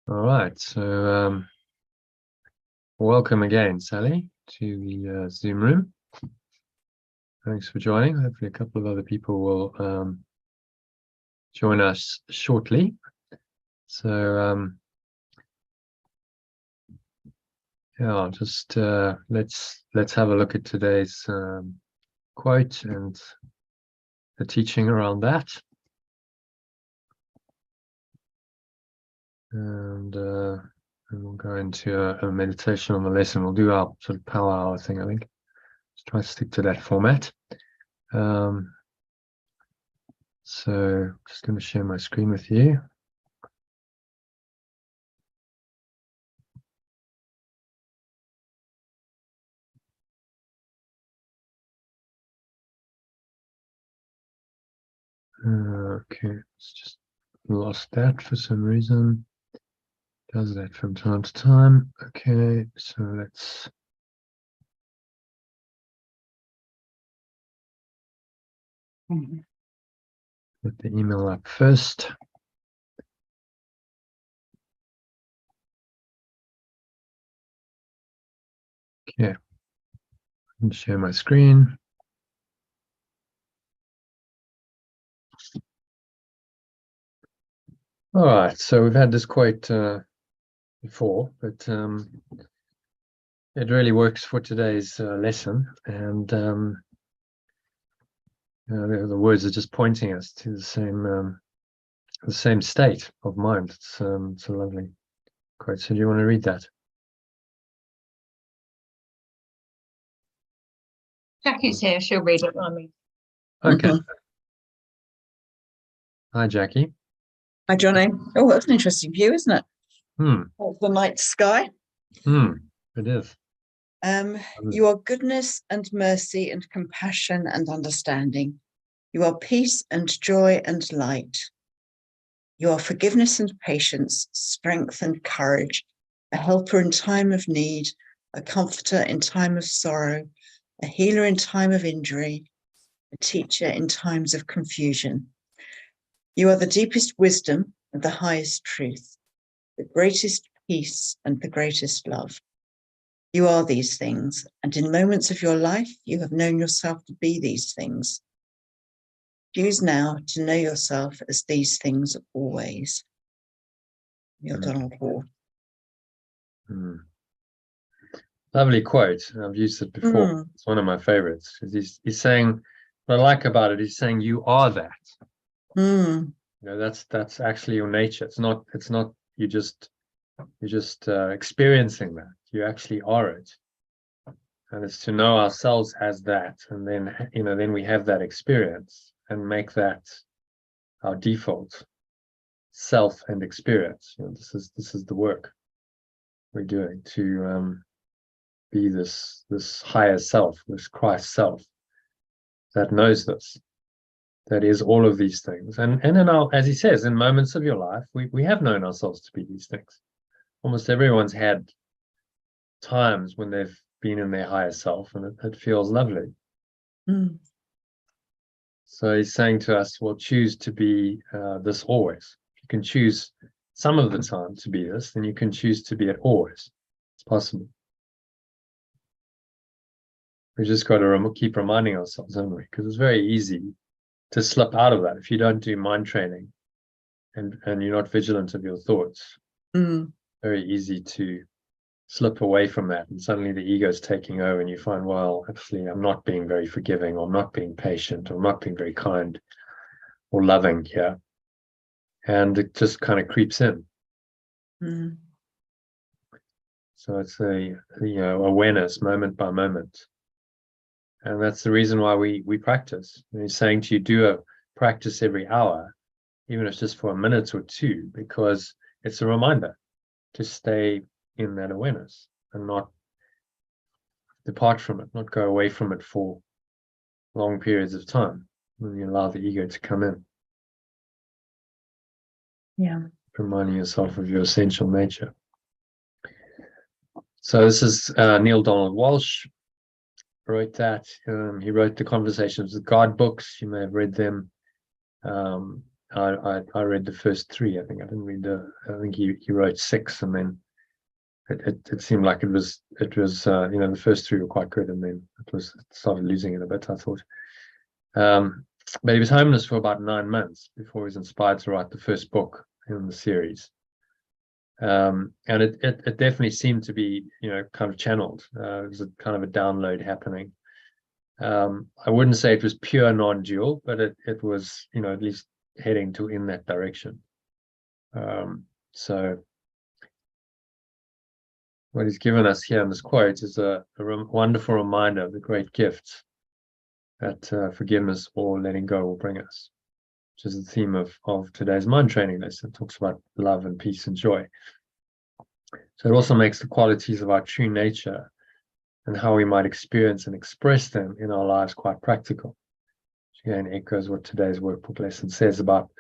All right, so welcome again, Sally, to the Zoom room. Thanks for joining. Hopefully a couple of other people will join us shortly. So yeah, just let's have a look at today's quote and the teaching around that. And we'll go into a meditation on the lesson. We'll do our sort of power hour thing, I think. Just try to stick to that format. So just going to share my screen with you. Okay, it's just lost that for some reason. Does that from time to time. Okay, so let's put the email up first. Okay, and share my screen. All right, so we've had this quote before, but it really works for today's lesson, and the words are just pointing us to the same state of mind. It's a lovely quote. So do you want to read that? Jackie's here, she'll read it on me. Okay. Hi, Jackie. Hi, Johnny. Oh, that's an interesting view, isn't it? Of the night sky. It is. You are goodness and mercy and compassion and understanding. You are peace and joy and light. You are forgiveness and patience, strength and courage, a helper in time of need, a comforter in time of sorrow, a healer in time of injury, a teacher in times of confusion. You are the deepest wisdom and the highest truth, the greatest peace and the greatest love. You are these things, and in moments of your life, you have known yourself to be these things. Choose now to know yourself as these things always. Neil Donald Walsch. Lovely quote. I've used it before. It's one of my favorites. He's saying, what I like about it, he's saying you are that. You know, that's actually your nature. It's not you're just experiencing that. You actually are it. And it's to know ourselves as that, and then we have that experience and make that our default self and experience. This is the work we're doing to be this higher self, this Christ self that knows this, that is all of these things. And in our, as he says, in moments of your life, we have known ourselves to be these things. Almost everyone's had times when they've been in their higher self, and it feels lovely. So he's saying to us, well, choose to be this always. You can choose some of the time to be this, then you can choose to be it always. It's possible. We just got to keep reminding ourselves, haven't we? Because it's very easy to slip out of that if you don't do mind training and you're not vigilant of your thoughts. Very easy to slip away from that, and suddenly the ego is taking over, and you find, well, actually, I'm not being very forgiving, or I'm not being patient, or I'm not being very kind or loving here. And it just kind of creeps in. So it's awareness moment by moment. And that's the reason why we practice. And he's saying to you, do a practice every hour, even if it's just for a minute or two, because it's a reminder to stay in that awareness and not depart from it, not go away from it for long periods of time when you allow the ego to come in. Yeah. Reminding yourself of your essential nature. So this is Neil Donald Walsch wrote that. He wrote the Conversations with God books. You may have read them. I read the first 3. I think I didn't read I think he wrote 6, and then it seemed like it was the first 3 were quite good, and then it started losing it a bit, I thought. But he was homeless for about 9 months before he was inspired to write the first book in the series. And it definitely seemed to be, kind of channeled. It was a kind of a download happening. I wouldn't say it was pure non-dual, but it was, at least heading in that direction. So what he's given us here in this quote is a wonderful reminder of the great gifts that forgiveness or letting go will bring us, which is the theme of today's mind training lesson. It talks about love and peace and joy. So it also makes the qualities of our true nature and how we might experience and express them in our lives quite practical. Which again echoes what today's workbook lesson says about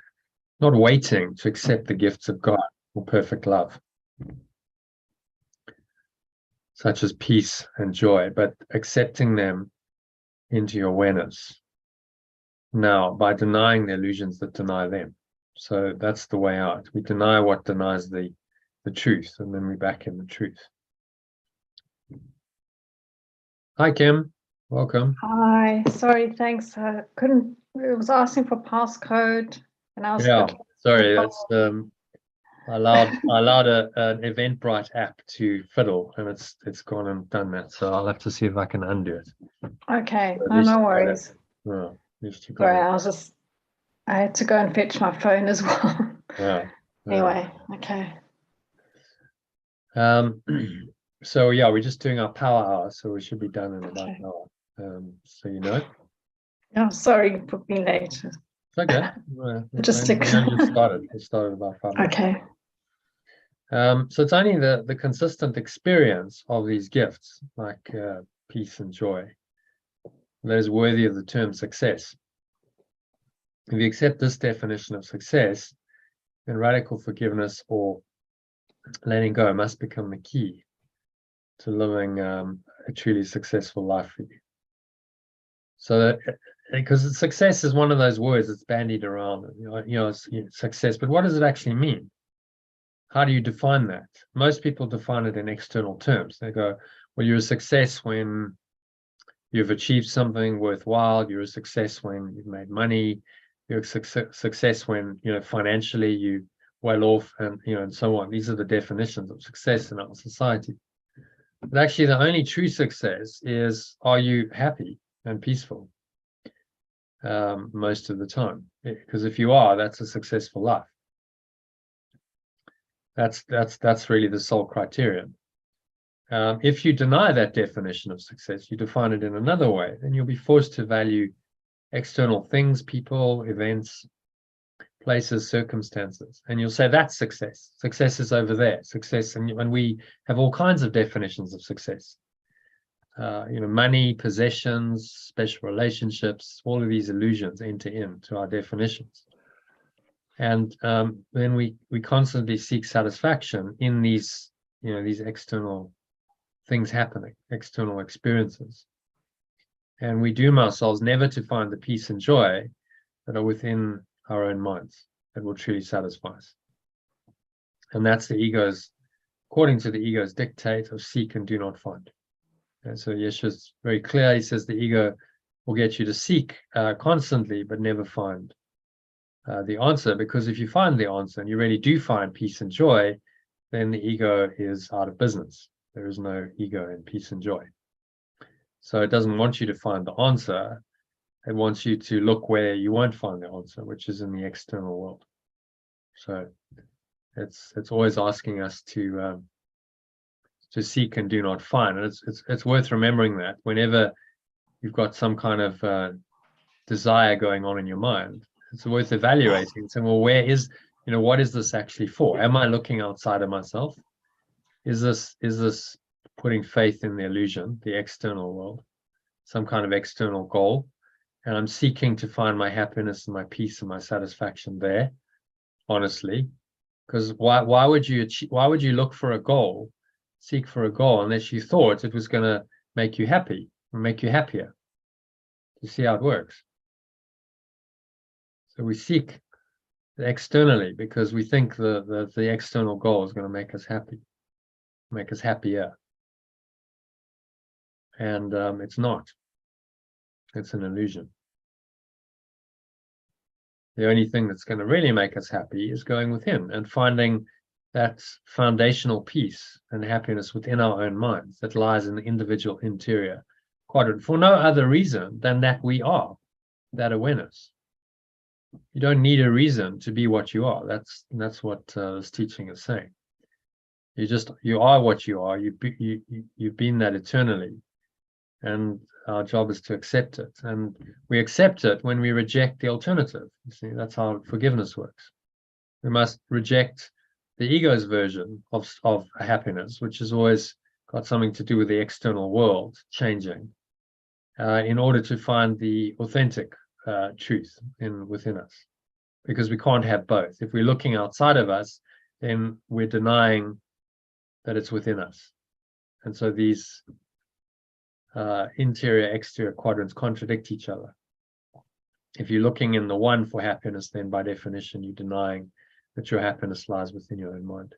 not waiting to accept the gifts of God or perfect love, such as peace and joy, but accepting them into your awareness now by denying the illusions that deny them. So that's the way out. We deny what denies the truth, and then we're back in the truth. Hi, Kim. Welcome. Hi. Sorry. Thanks. It was asking for passcode, and I was looking. Sorry. That's I allowed an Eventbrite app to fiddle, and it's gone and done that. So I'll have to see if I can undo it. Okay. No worries. Oh, Sorry, I had to go and fetch my phone as well. Yeah. Anyway, okay. So yeah, we're just doing our power hour, so we should be done in about an hour. So Oh, sorry for being late. It's okay. Just We started. It started about 5 minutes. Okay. So it's only the consistent experience of these gifts, like peace and joy, that is worthy of the term success. If you accept this definition of success, then radical forgiveness or letting go must become the key to living a truly successful life for you. So, because success is one of those words that's bandied around, it's success, but what does it actually mean? How do you define that? Most people define it in external terms. They go, well, you're a success when you've achieved something worthwhile. You're a success when you've made money. You're a success when, financially you well off, and, and so on. These are the definitions of success in our society. But actually, the only true success is, are you happy and peaceful most of the time? Because if you are, that's a successful life. That's really the sole criterion. If you deny that definition of success, you define it in another way, then you'll be forced to value external things, people, events, places, circumstances, and you'll say that's success. Success is over there. Success, and we have all kinds of definitions of success. Money, possessions, special relationships, all of these illusions enter into our definitions. And then we constantly seek satisfaction in these, these external things happening, external experiences. And we doom ourselves never to find the peace and joy that are within our own minds that will truly satisfy us. And that's the ego's, according to the ego's dictate of seek and do not find. And so Yeshua's very clear. He says the ego will get you to seek constantly, but never find the answer, because if you find the answer and you really do find peace and joy, then the ego is out of business. There is no ego in peace and joy. So it doesn't want you to find the answer. It wants you to look where you won't find the answer, which is in the external world. So it's always asking us to seek and do not find. And it's worth remembering that whenever you've got some kind of desire going on in your mind, it's worth evaluating and saying, well, where is, what is this actually for? Am I looking outside of myself? Is this putting faith in the illusion, the external world, some kind of external goal? And I'm seeking to find my happiness and my peace and my satisfaction there, honestly. Because why would you look for a goal, seek for a goal, unless you thought it was going to make you happy or make you happier? You see how it works? So we seek externally, because we think the external goal is going to make us happy, make us happier. And it's not. It's an illusion. The only thing that's going to really make us happy is going within and finding that foundational peace and happiness within our own minds that lies in the individual interior quadrant, for no other reason than that we are that awareness. You don't need a reason to be what you are. That's what this teaching is saying. You are what you are. You've been that eternally, and our job is to accept it. And we accept it when we reject the alternative. You see, that's how forgiveness works. We must reject the ego's version of happiness, which has always got something to do with the external world changing, in order to find the authentic truth within us, because we can't have both. If we're looking outside of us, then we're denying that it's within us. And so these interior exterior quadrants contradict each other. If you're looking in the one for happiness, then by definition you're denying that your happiness lies within your own mind.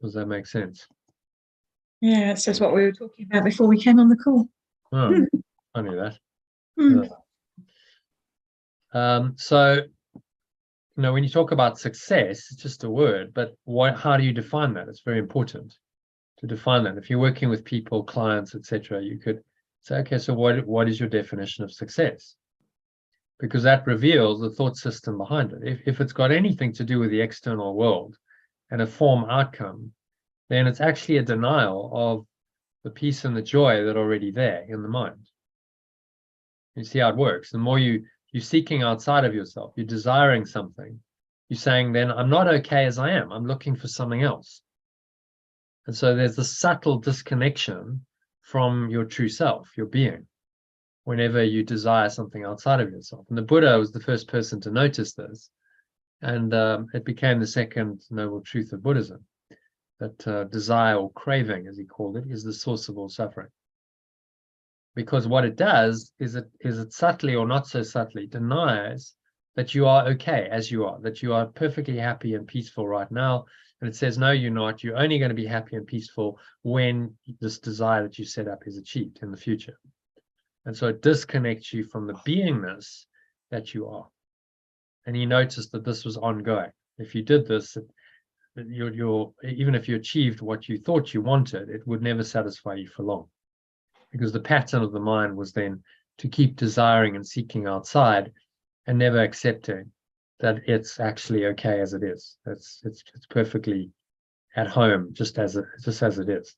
Does that make sense? Yeah, it says what we were talking about before we came on the call. Oh, funny that. Hmm. So, when you talk about success, it's just a word, but how do you define that? It's very important to define that. If you're working with people, clients, etc., you could say, okay, so what is your definition of success? Because that reveals the thought system behind it. If it's got anything to do with the external world and a form outcome, then it's actually a denial of the peace and the joy that are already there in the mind. You see how it works. The more you're seeking outside of yourself, you're desiring something, you're saying, then I'm not okay as I am. I'm looking for something else. And so there's this subtle disconnection from your true self, your being, whenever you desire something outside of yourself. And the Buddha was the first person to notice this. And it became the second noble truth of Buddhism, that desire or craving, as he called it, is the source of all suffering. Because what it does is it subtly or not so subtly denies that you are okay as you are, that you are perfectly happy and peaceful right now. And it says, no, you're not. You're only going to be happy and peaceful when this desire that you set up is achieved in the future. And so it disconnects you from the beingness that you are. And he noticed that this was ongoing. If you did this, even if you achieved what you thought you wanted, it would never satisfy you for long. Because the pattern of the mind was then to keep desiring and seeking outside and never accepting that it's actually okay as it is. It's perfectly at home, just as it is.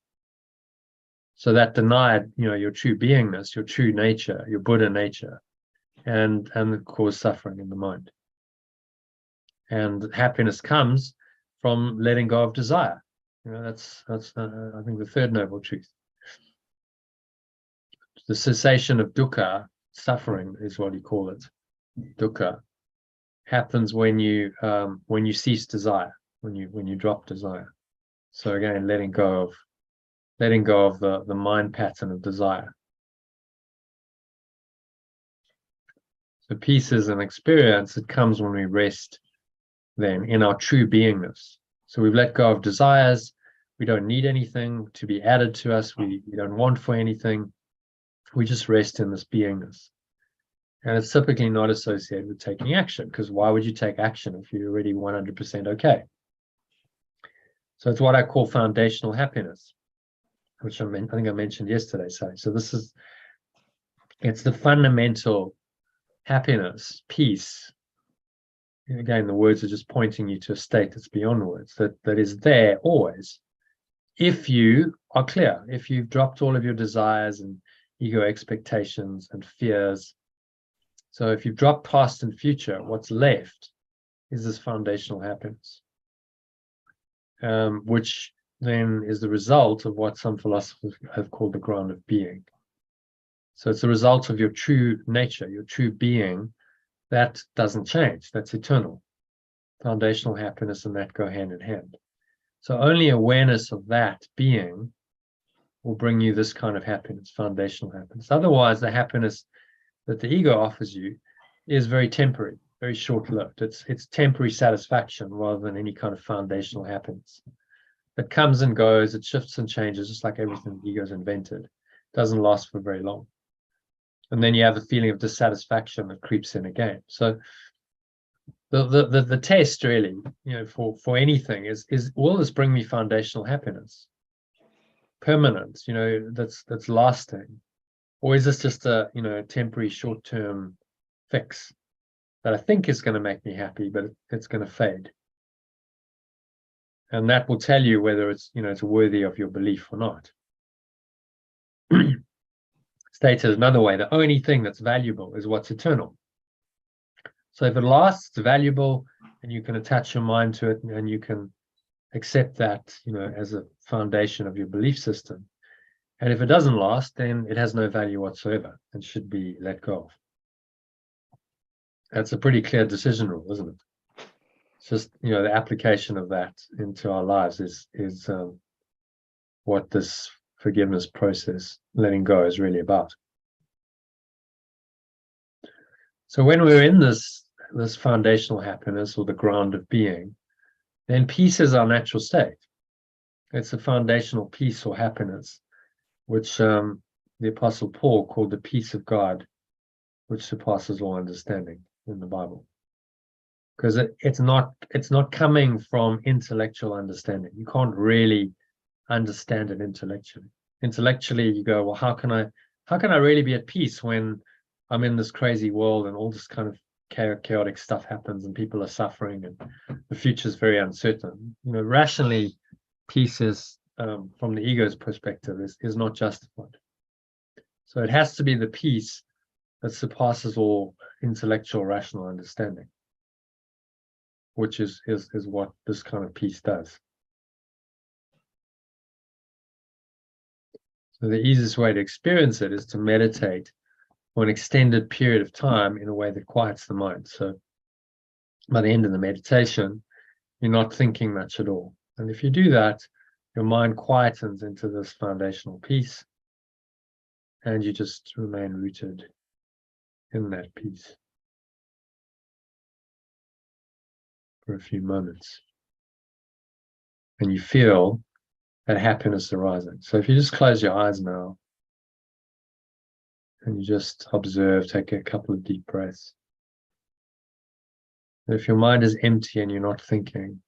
So that denied, your true beingness, your true nature, your Buddha nature, and caused suffering in the mind. And happiness comes from letting go of desire. That's I think the third noble truth. The cessation of dukkha, suffering is what you call it. Dukkha happens when you cease desire, when you drop desire. So again, letting go of the mind pattern of desire. So peace is an experience that comes when we rest then in our true beingness. So we've let go of desires. We don't need anything to be added to us. We don't want for anything. We just rest in this beingness. And it's typically not associated with taking action, because why would you take action if you're already 100% okay? So it's what I call foundational happiness, which I think I mentioned yesterday. So it's the fundamental happiness, peace. Again, the words are just pointing you to a state that's beyond words, that is there always. If you are clear, if you've dropped all of your desires and ego expectations and fears. So if you've dropped past and future, what's left is this foundational happiness, which then is the result of what some philosophers have called the ground of being. So it's the result of your true nature, your true being, that doesn't change, that's eternal. Foundational happiness and that go hand in hand. So only awareness of that being will bring you this kind of happiness, foundational happiness. Otherwise, the happiness that the ego offers you is very temporary. very short-lived. It's temporary satisfaction rather than any kind of foundational happiness. It comes and goes, it shifts and changes, just like everything the ego's invented. It doesn't last for very long. And then you have the feeling of dissatisfaction that creeps in again. So the test really, for anything is will this bring me foundational happiness? Permanent, that's lasting? Or is this just a temporary short-term fix that I think is going to make me happy, but it's going to fade? And that will tell you whether it's worthy of your belief or not. Stated another way, the only thing that's valuable is what's eternal. So if it lasts, it's valuable, and you can attach your mind to it, and you can accept that, as a foundation of your belief system. And if it doesn't last, then it has no value whatsoever and should be let go of. That's a pretty clear decision rule, isn't it? It's just, the application of that into our lives is what this forgiveness process, letting go, is really about. So when we're in this foundational happiness, or the ground of being, then peace is our natural state. It's a foundational peace or happiness, which the Apostle Paul called the peace of God, which surpasses all understanding in the Bible. Because it's not coming from intellectual understanding. You can't really understand it intellectually. Intellectually, you go, well, how can I really be at peace when I'm in this crazy world and all this kind of chaotic stuff happens and people are suffering and the future is very uncertain? Rationally, peace is, from the ego's perspective, is not justified. So it has to be the peace that surpasses all intellectual rational understanding, which is what this kind of peace does. So the easiest way to experience it is to meditate for an extended period of time in a way that quiets the mind. So by the end of the meditation, you're not thinking much at all. And if you do that, your mind quietens into this foundational peace, and you just remain rooted in that peace for a few moments. And you feel that happiness arising. So if you just close your eyes now, and you just observe, take a couple of deep breaths. And if your mind is empty and you're not thinking,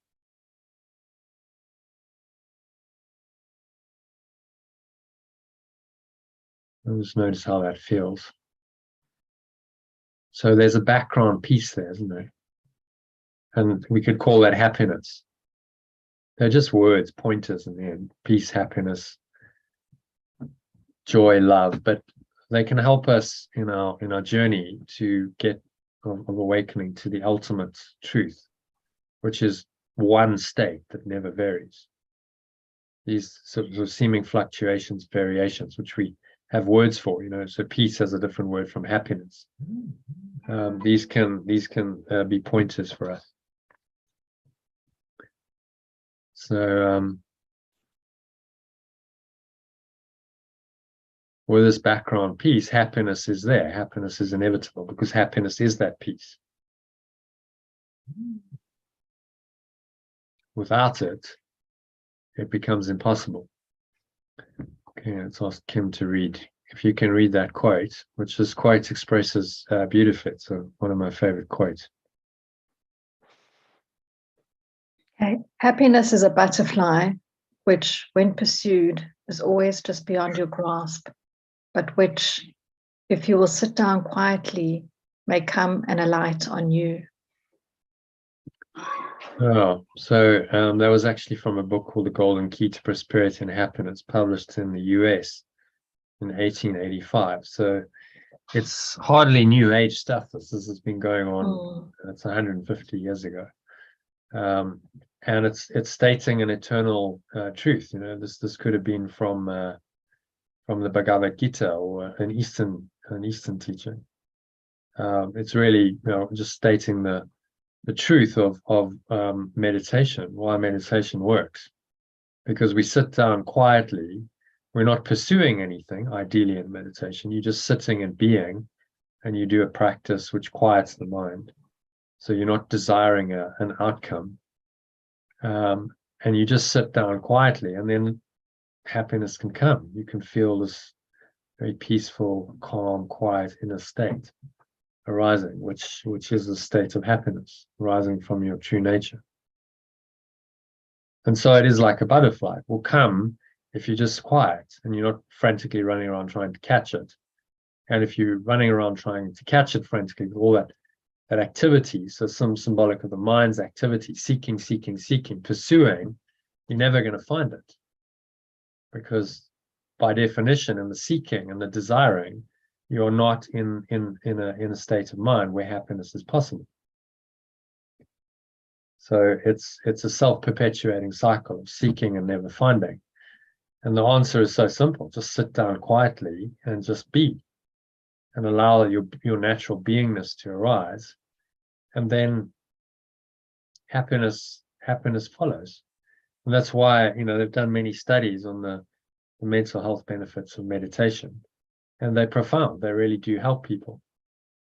just notice how that feels. So there's a background peace there, isn't there? And we could call that happiness. They're just words, pointers in the end. Peace, happiness, joy, love, but they can help us in our journey to get of awakening to the ultimate truth, which is one state that never varies. These sort of seeming fluctuations, variations, which we have words for, so peace has a different word from happiness. These can be pointers for us. So with this background peace, happiness is there. Happiness is inevitable because happiness is that peace. Without it, it becomes impossible. Okay, let's ask Kim to read. If you can read that quote, which this quote expresses beautifully. So one of my favorite quotes. Okay. Happiness is a butterfly, which, when pursued, is always just beyond your grasp, but which, if you will sit down quietly, may come and alight on you. Oh, so that was actually from a book called The Golden Key to Prosperity and Happiness, published in the US in 1885. So it's hardly new age stuff. This has been going on. It's 150 years ago. And it's stating an eternal truth. This could have been from the Bhagavad Gita or an Eastern teaching. It's really just stating the truth of meditation, why meditation works. Because we sit down quietly, we're not pursuing anything, ideally in meditation, you're just sitting and being, and you do a practice which quiets the mind. So you're not desiring an outcome. And you just sit down quietly, and then happiness can come. You can feel this very peaceful, calm, quiet inner state arising, which is the state of happiness, arising from your true nature. And so it is like a butterfly. It will come if you're just quiet and you're not frantically running around trying to catch it. And if you're running around trying to catch it frantically with all that activity, so some symbolic of the mind's activity, seeking, pursuing, you're never going to find it. Because by definition, in the seeking and the desiring, you're not in a state of mind where happiness is possible. So it's a self-perpetuating cycle of seeking and never finding. And the answer is so simple: just sit down quietly and just be, and allow your natural beingness to arise, and then happiness follows. And that's why, they've done many studies on the mental health benefits of meditation, and they're profound. They really do help people,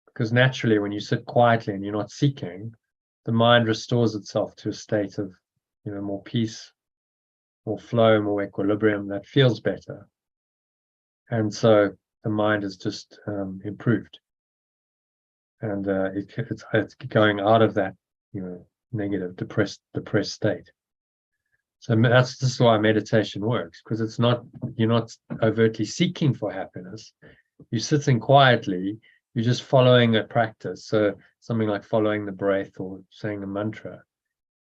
because naturally, when you sit quietly and you're not seeking, the mind restores itself to a state of, more peace, more flow, more equilibrium that feels better. And so the mind is just improved, and it's going out of that, negative, depressed state. So this is why meditation works, because you're not overtly seeking for happiness. You're sitting quietly. You're just following a practice. So something like following the breath or saying a mantra.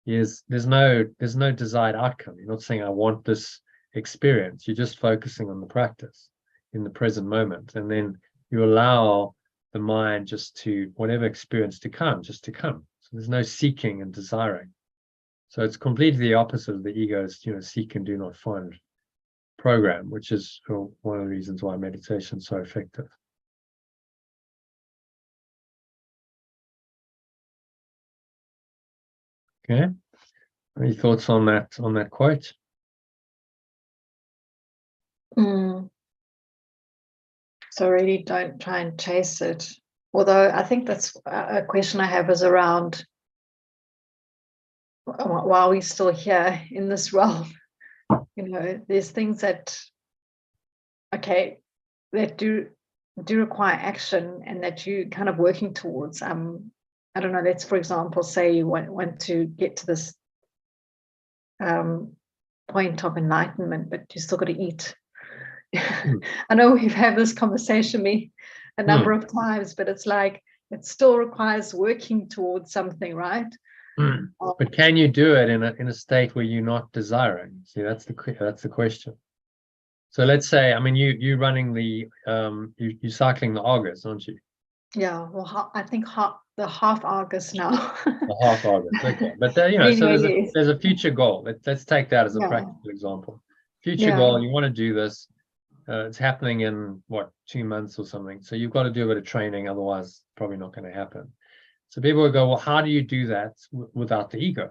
There's no desired outcome. You're not saying, I want this experience. You're just focusing on the practice in the present moment. And then you allow the mind just to, whatever experience to come, just to come. So there's no seeking and desiring. So it's completely the opposite of the ego's, seek and do not find program, which is one of the reasons why meditation is so effective. Okay. Any thoughts on that quote? So really don't try and chase it. Although I think that's a question I have is around, while we're still here in this realm, there's things that, that do require action, and that you kind of working towards. I don't know, let's, for example, say you want to get to this point of enlightenment, but you still got to eat. I know we've had this conversation a number of times, but it's like it still requires working towards something, right? But can you do it in a state where you're not desiring? See, that's the question. So let's say, you running you're cycling the Argus, aren't you? Yeah, well, I think the half Argus now. The half Argus, okay. But so there's a future goal. Let's take that as a practical example. Future goal, you want to do this. It's happening in 2 months or something. So you've got to do a bit of training, otherwise it's probably not going to happen. So people will go, well, how do you do that without the ego?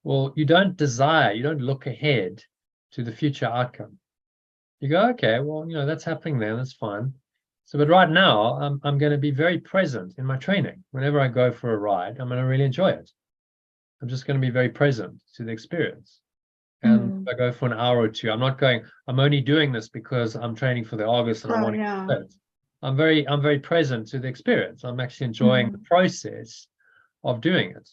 Well, you don't desire, you don't look ahead to the future outcome. You go, okay, well, that's happening then, that's fine. So, but right now, I'm going to be very present in my training. Whenever I go for a ride, I'm going to really enjoy it. I'm just going to be very present to the experience. And if I go for an hour or two, I'm not going, I'm only doing this because I'm training for the Argus and I want to get it. I'm very present to the experience. I'm actually enjoying the process of doing it.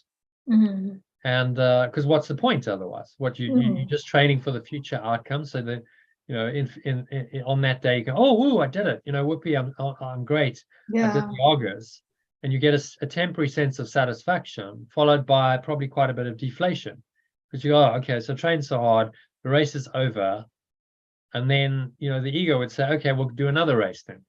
And because what's the point otherwise? You're just training for the future outcome, so that on that day you go, oh, I did it, whoopee, I'm great. I did the Argus, and you get a temporary sense of satisfaction, followed by probably quite a bit of deflation, because you go, okay, so train so hard, the race is over. And then, the ego would say, okay, we'll do another race then,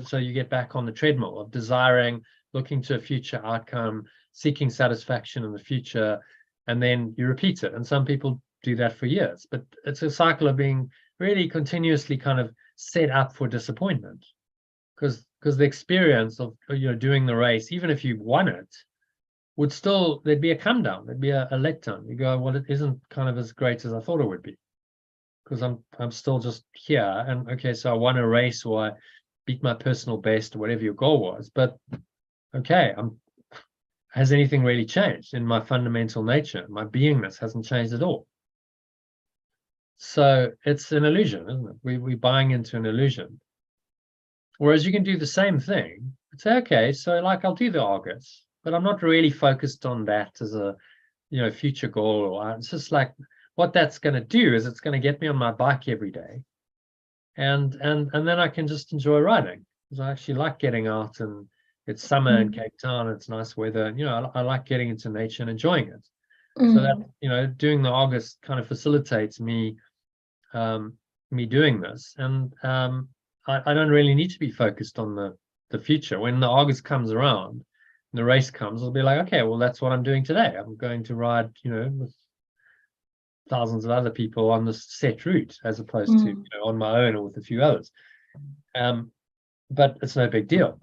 so you get back on the treadmill of desiring, looking to a future outcome, seeking satisfaction in the future, and then you repeat it. And some people do that for years, but it's a cycle of being really continuously kind of set up for disappointment, because the experience of, doing the race, even if you won it, there'd be a come down, there'd be a letdown. You go, well, it isn't kind of as great as I thought it would be, because I'm still just here, and okay, so I won a race or I beat my personal best or whatever your goal was, but okay, has anything really changed in my fundamental nature? My beingness hasn't changed at all. So it's an illusion, isn't it? We're buying into an illusion. Whereas you can do the same thing. Say, okay, so like I'll do the Argus, but I'm not really focused on that as a, future goal. Or it's just like what that's going to do is it's going to get me on my bike every day, and then I can just enjoy riding because I actually like getting out, and it's summer in Cape Town. It's nice weather. I like getting into nature and enjoying it. So that doing the Argus kind of facilitates me doing this, and I don't really need to be focused on the future. When the Argus comes around, the race comes, I'll be like, okay, well, that's what I'm doing today. I'm going to ride, with thousands of other people on this set route, as opposed to on my own or with a few others. But it's no big deal.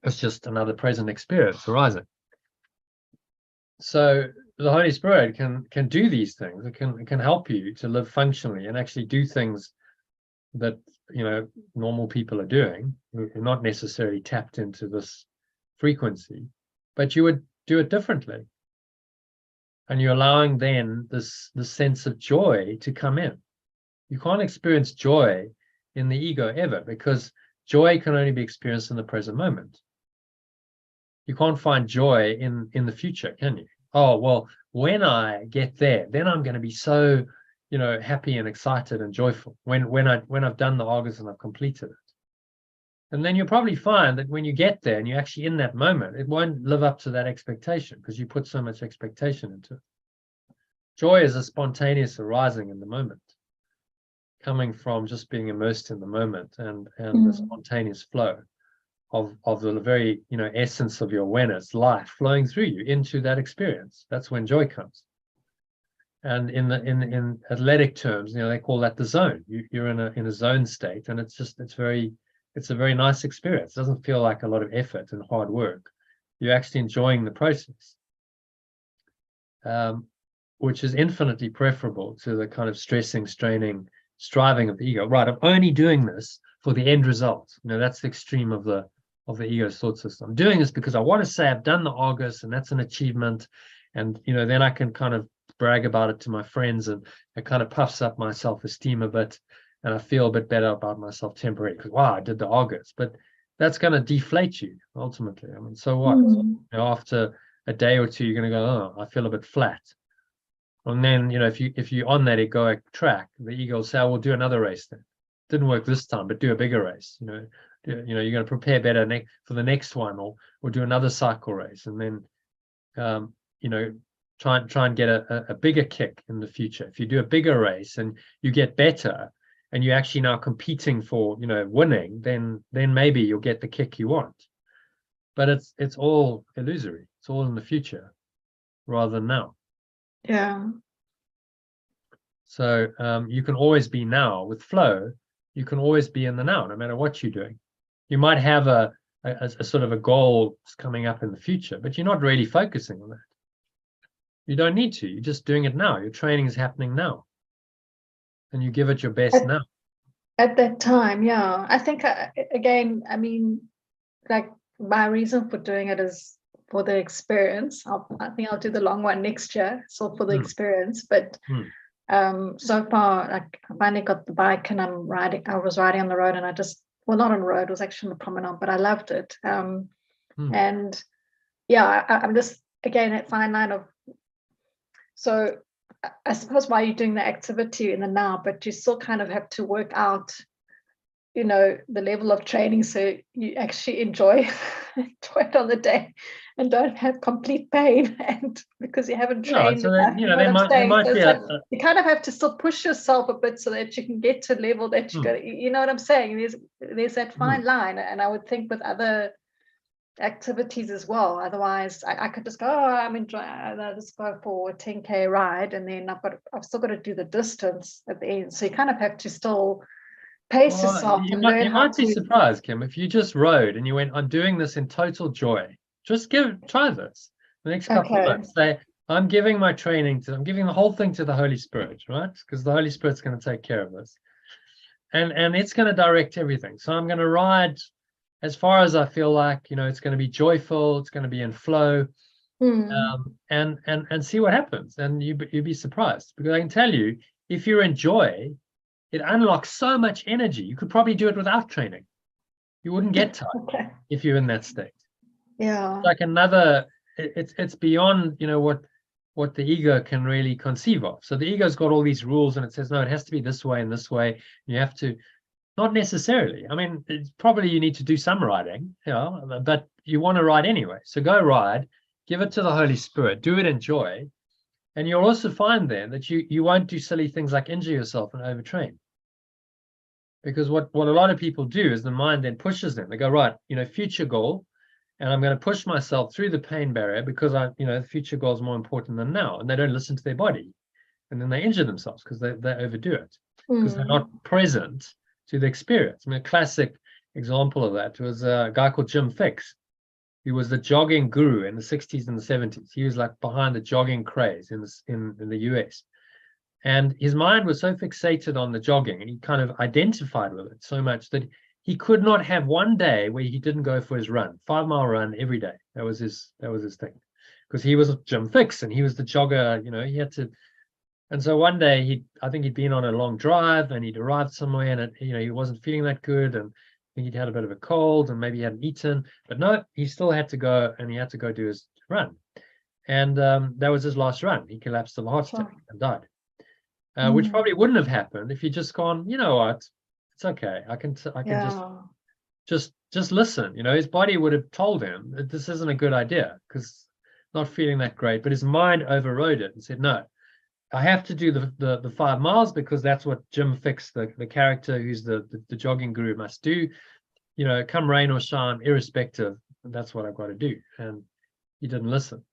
It's just another present experience arising. So the Holy Spirit can do these things. It can help you to live functionally and actually do things that normal people are doing, who are not necessarily tapped into this frequency, but you would do it differently. And you're allowing then this sense of joy to come in. You can't experience joy in the ego ever, because joy can only be experienced in the present moment. You can't find joy in the future, can you? Oh, well, when I get there, then I'm going to be so, happy and excited and joyful when I've done the Argus and I've completed it. And then you'll probably find that when you get there and you're actually in that moment, it won't live up to that expectation because you put so much expectation into it. Joy is a spontaneous arising in the moment, coming from just being immersed in the moment and the spontaneous flow of the very essence of your awareness, life flowing through you into that experience. That's when joy comes. And in athletic terms, they call that the zone. You're in a zone state, and it's a very nice experience. It doesn't feel like a lot of effort and hard work. You're actually enjoying the process, which is infinitely preferable to the kind of stressing, straining, striving of the ego. Right, I'm only doing this for the end result. That's the extreme of the ego's thought system. I'm doing this because I want to say I've done the Argus, and that's an achievement, and then I can kind of brag about it to my friends, and it kind of puffs up my self-esteem a bit, and I feel a bit better about myself temporarily because, wow, I did the Argus. But that's going to deflate you ultimately. I mean, so what? After a day or two, you're going to go, oh, I feel a bit flat. And then, if you're on that egoic track, the ego will say, oh, we'll do another race then. Didn't work this time, but do a bigger race. You're going to prepare better for the next one, or do another cycle race, and then try and get a bigger kick in the future. If you do a bigger race and you get better, and you're actually now competing for winning, then maybe you'll get the kick you want. But it's all illusory. It's all in the future rather than now. Yeah. So you can always be now with flow. You can always be in the now, no matter what you're doing. You might have a sort of a goal coming up in the future, but you're not really focusing on that. You don't need to. You're just doing it now. Your training is happening now, and you give it your best now. At that time, yeah. I think, again, I mean, like my reason for doing it is for the experience. I think I'll do the long one next year, so for the experience. But so far, like I finally got the bike and I'm riding. I was riding on the road, and I just, well, not on the road, it was actually on the promenade, but I loved it. And yeah, I'm just, again, that fine line of, so I suppose why you're doing the activity in the now, but you still kind of have to work out, the level of training so you actually enjoy it on the day and don't have complete pain, and because you haven't trained. So then, there might be you kind of have to still push yourself a bit so that you can get to a level that you got. You know what I'm saying? There's that fine line, and I would think with other activities as well. Otherwise, I could just go, I'm enjoying. I'll just go for a 10K ride, and then I've still got to do the distance at the end. So you kind of have to still pace yourself. You might be surprised, Kim, if you just rode and you went, I'm doing this in total joy. Just try this the next couple of months. Say, I'm giving my training I'm giving the whole thing to the Holy Spirit, right? Because the Holy Spirit's going to take care of this, and it's going to direct everything. So I'm going to ride as far as I feel like, it's going to be joyful, it's going to be in flow, and see what happens. And you'd be surprised, because I can tell you, if you're in joy, it unlocks so much energy. You could probably do it without training. You wouldn't get tired Okay. if you're in that state. Yeah. Like it's beyond, what the ego can really conceive of. So the ego's got all these rules, and it says, no, it has to be this way and this way. You have to, not necessarily. I mean, probably you need to do some riding, but you want to ride anyway. So go ride, give it to the Holy Spirit, do it in joy. And you'll also find then that you won't do silly things like injure yourself and overtrain. Because what a lot of people do is the mind then pushes them. They go, right, future goal, and I'm going to push myself through the pain barrier because the future goal is more important than now. And they don't listen to their body. And then they injure themselves because they overdo it, because they're not present to the experience. I mean, a classic example of that was a guy called Jim Fixx. He was the jogging guru in the 60s and the 70s. He was like behind the jogging craze in the US. And his mind was so fixated on the jogging, and he kind of identified with it so much that he could not have one day where he didn't go for his run, 5-mile run every day. That was his thing, because he was Jim Fixx and he was the jogger. He had to. And so one day I think he'd been on a long drive, and he'd arrived somewhere, and he wasn't feeling that good, and I think he'd had a bit of a cold, and maybe he hadn't eaten, but no, he still had to go, and he had to go do his run. And that was his last run. He collapsed of a heart attack and died. Which probably wouldn't have happened if he'd just gone, you know what, it's okay. I can just listen. His body would have told him that this isn't a good idea, because not feeling that great, but his mind overrode it and said, no, I have to do the 5 miles because that's what Jim Fixx, the character who's the jogging guru, must do. Come rain or shine, irrespective, that's what I've got to do. And he didn't listen.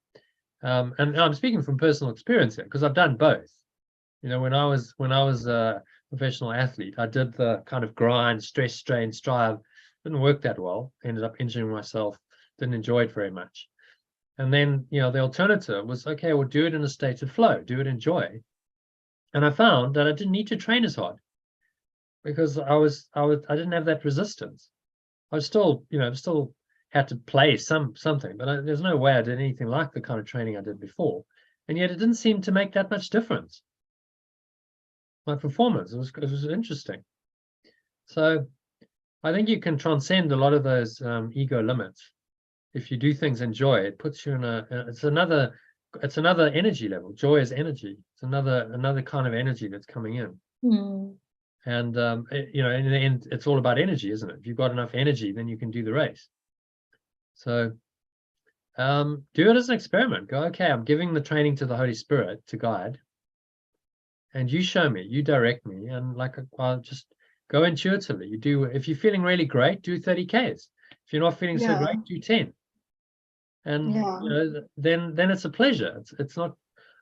And I'm speaking from personal experience here, because I've done both. When I was a professional athlete, I did the kind of grind, stress, strain, strive. Didn't work that well. Ended up injuring myself. Didn't enjoy it very much. And then, the alternative was, okay, well, do it in a state of flow, do it in joy. And I found that I didn't need to train as hard, because I didn't have that resistance. I was still had to play something, but there's no way I did anything like the kind of training I did before. And yet it didn't seem to make that much difference. My performance, it was interesting. So I think you can transcend a lot of those ego limits if you do things in joy. It puts you in it's another energy level. Joy is energy. It's another kind of energy that's coming in. And in the end, it's all about energy, isn't it? If you've got enough energy, then you can do the race. So do it as an experiment. Go, okay, I'm giving the training to the Holy Spirit to guide, and you show me, you direct me, and I'll just go intuitively. You do, if you're feeling really great, do 30 Ks. If you're not feeling so great, do 10. And then it's a pleasure. It's not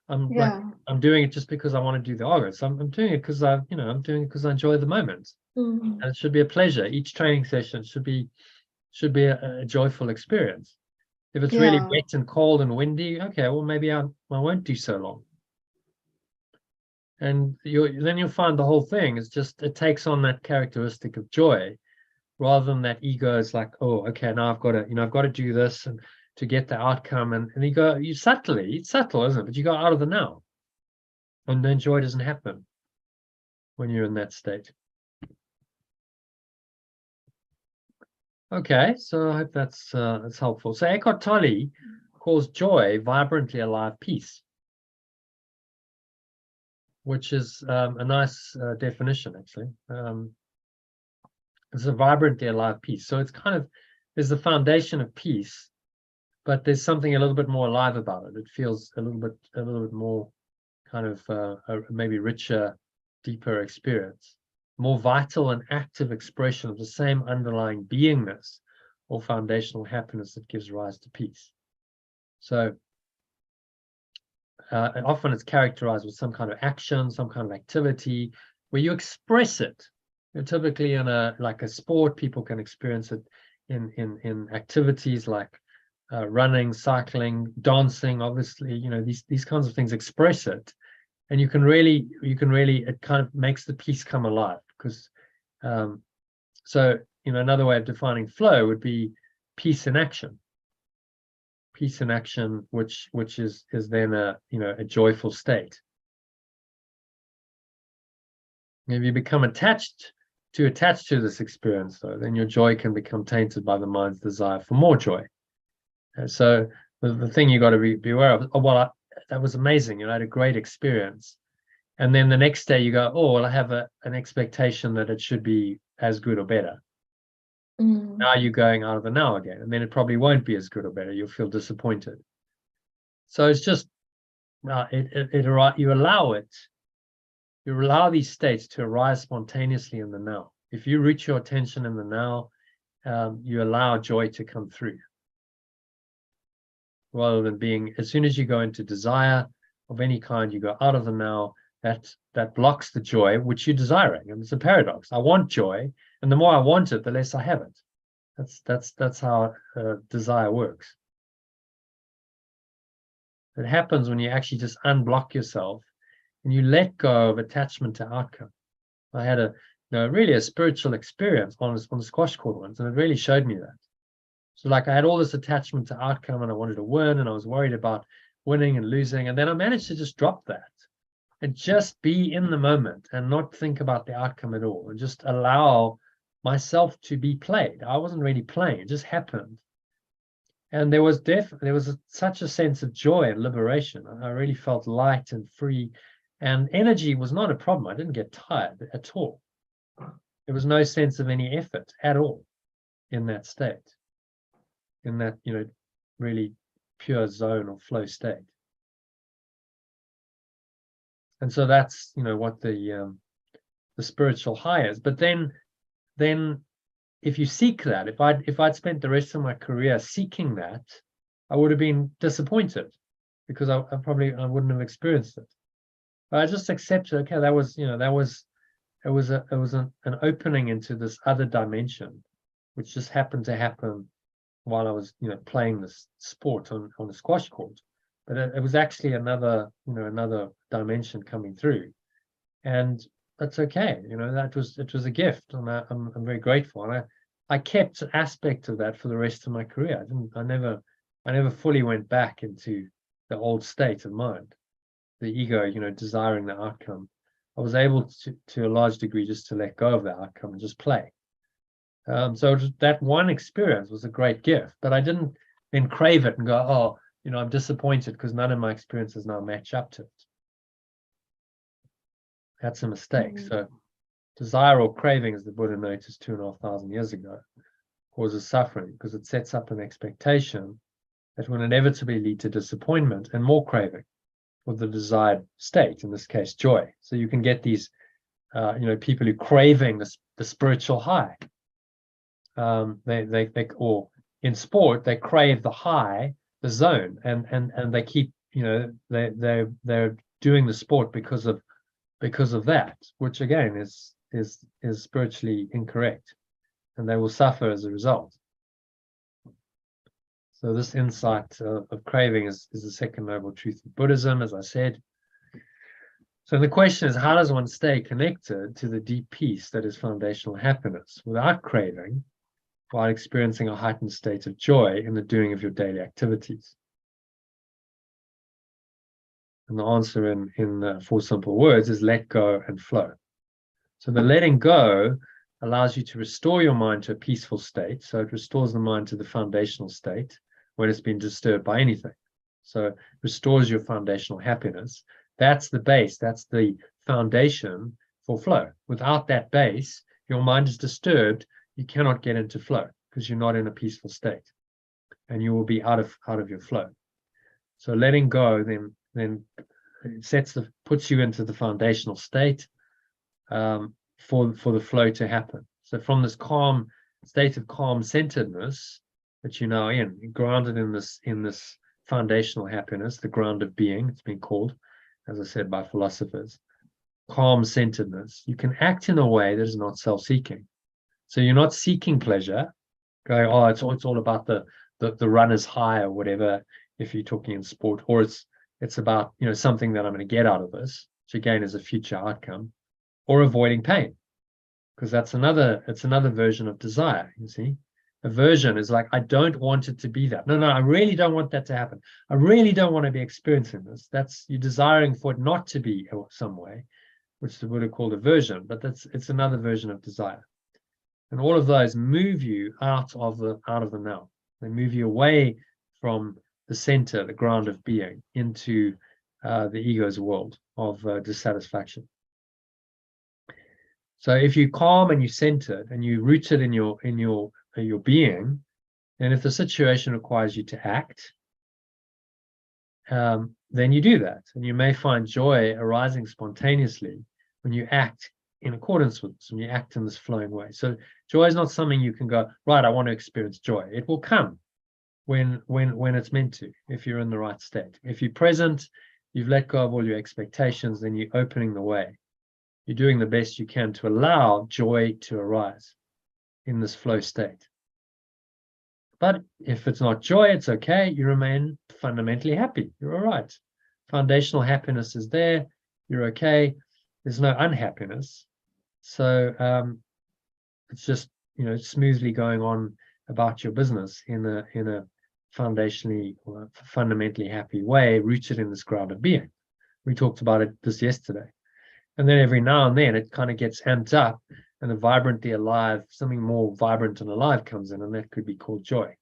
I'm doing it just because I want to do the Argos. I'm doing it because I'm doing it because I enjoy the moment. And it should be a pleasure. Each training session should be a joyful experience. If it's really wet and cold and windy, okay, well, maybe I won't do so long. And then you'll find the whole thing is just, it takes on that characteristic of joy, rather than that ego is like, oh, okay, now I've got to do this and to get the outcome. And it's subtle, isn't it? But you go out of the now, and then joy doesn't happen when you're in that state. Okay, so I hope that's helpful. So Eckhart Tolle calls joy vibrantly alive peace, which is a nice definition, actually. It's a vibrantly alive peace. So it's kind of, there's the foundation of peace, but there's something a little bit more alive about it. It feels a little bit more kind of maybe richer, deeper experience, more vital and active expression of the same underlying beingness or foundational happiness that gives rise to peace. So and often it's characterized with some kind of action, some kind of activity where you express it. Typically in a sport, people can experience it in activities like running, cycling, dancing. Obviously, these kinds of things express it, and you can really it kind of makes the peace come alive, because so another way of defining flow would be peace in action. Peace in action, which is then a joyful state. If you become attached to this experience, though, then your joy can become tainted by the mind's desire for more joy. And so the thing you got to be aware of, that was amazing, I had a great experience. And then the next day you go, oh, well, I have an expectation that it should be as good or better. Now you're going out of the now again, and then it probably won't be as good or better. You'll feel disappointed. So it's just, you allow these states to arise spontaneously in the now. If you root your attention in the now, you allow joy to come through. Rather than being, as soon as you go into desire of any kind, you go out of the now, that blocks the joy which you're desiring. And it's a paradox. I want joy, and the more I want it, the less I have it. That's how desire works. It happens when you actually just unblock yourself and you let go of attachment to outcome. I had really a spiritual experience on the squash court once, and it really showed me that. So like I had all this attachment to outcome, and I wanted to win, and I was worried about winning and losing, and then I managed to just drop that and just be in the moment and not think about the outcome at all, and just allow myself to be played. I wasn't really playing, it just happened. And there was such a sense of joy and liberation. I really felt light and free, and energy was not a problem. I didn't get tired at all. There was no sense of any effort at all in that state, in that really pure zone or flow state. And so that's what the spiritual high is. But then if you seek that, if I'd spent the rest of my career seeking that, I would have been disappointed, because I wouldn't have experienced it. But I just accepted, okay, that was an opening into this other dimension, which just happened to happen while I was playing this sport on a squash court. But it was actually another dimension coming through, and that's okay. It was a gift, and I'm very grateful. And I kept an aspect of that for the rest of my career. I never fully went back into the old state of mind, the ego, desiring the outcome. I was able to a large degree just to let go of the outcome and just play. So that one experience was a great gift, but I didn't then crave it and go, oh, I'm disappointed because none of my experiences now match up to it. That's a mistake. So desire or craving, as the Buddha noticed 2,500 years ago, causes suffering because it sets up an expectation that will inevitably lead to disappointment and more craving for the desired state, in this case, joy. So you can get these, people who are craving the spiritual high. Or in sport, they crave the high, the zone, and they keep, they're doing the sport because of that, which again is spiritually incorrect, and they will suffer as a result. So this insight of craving is the second noble truth of Buddhism, as I said. So the question is, how does one stay connected to the deep peace that is foundational happiness without craving, while experiencing a heightened state of joy in the doing of your daily activities? And the answer in 4 simple words is let go and flow. So the letting go allows you to restore your mind to a peaceful state. So it restores the mind to the foundational state when it's been disturbed by anything. So it restores your foundational happiness. That's the base, that's the foundation for flow. Without that base, your mind is disturbed. You cannot get into flow because you're not in a peaceful state, and you will be out of your flow. So letting go then puts you into the foundational state for the flow to happen. So from this calm state of calm centeredness that you're now in, grounded in this foundational happiness, the ground of being, it's been called, as I said, by philosophers, calm centeredness, you can act in a way that is not self-seeking. So you're not seeking pleasure, going, oh, it's all about the runner's high or whatever, if you're talking in sport, or it's about something that I'm going to get out of this, which again is a future outcome, or avoiding pain. because it's another version of desire. You see, aversion is like, I don't want it to be that. No, I really don't want that to happen. I really don't want to be experiencing this. That's you desiring for it not to be some way, which the Buddha called aversion, but it's another version of desire. And all of those move you out of the now. They move you away from the center, the ground of being, into the ego's world of dissatisfaction. So if you calm and you centered and you rooted in your being, and if the situation requires you to act, then you do that, and you may find joy arising spontaneously when you act in accordance with this, when you act in this flowing way. So joy is not something you can go, right, I want to experience joy. It will come when it's meant to, if you're in the right state. If you're present, you've let go of all your expectations, then you're opening the way. You're doing the best you can to allow joy to arise in this flow state. But if it's not joy, it's okay. You remain fundamentally happy. You're all right. Foundational happiness is there. You're okay. There's no unhappiness. So it's just, smoothly going on about your business in a foundationally or fundamentally happy way, rooted in this ground of being. We talked about this yesterday. And then every now and then it kind of gets amped up, and the vibrantly alive, something more vibrant and alive comes in, and that could be called joy.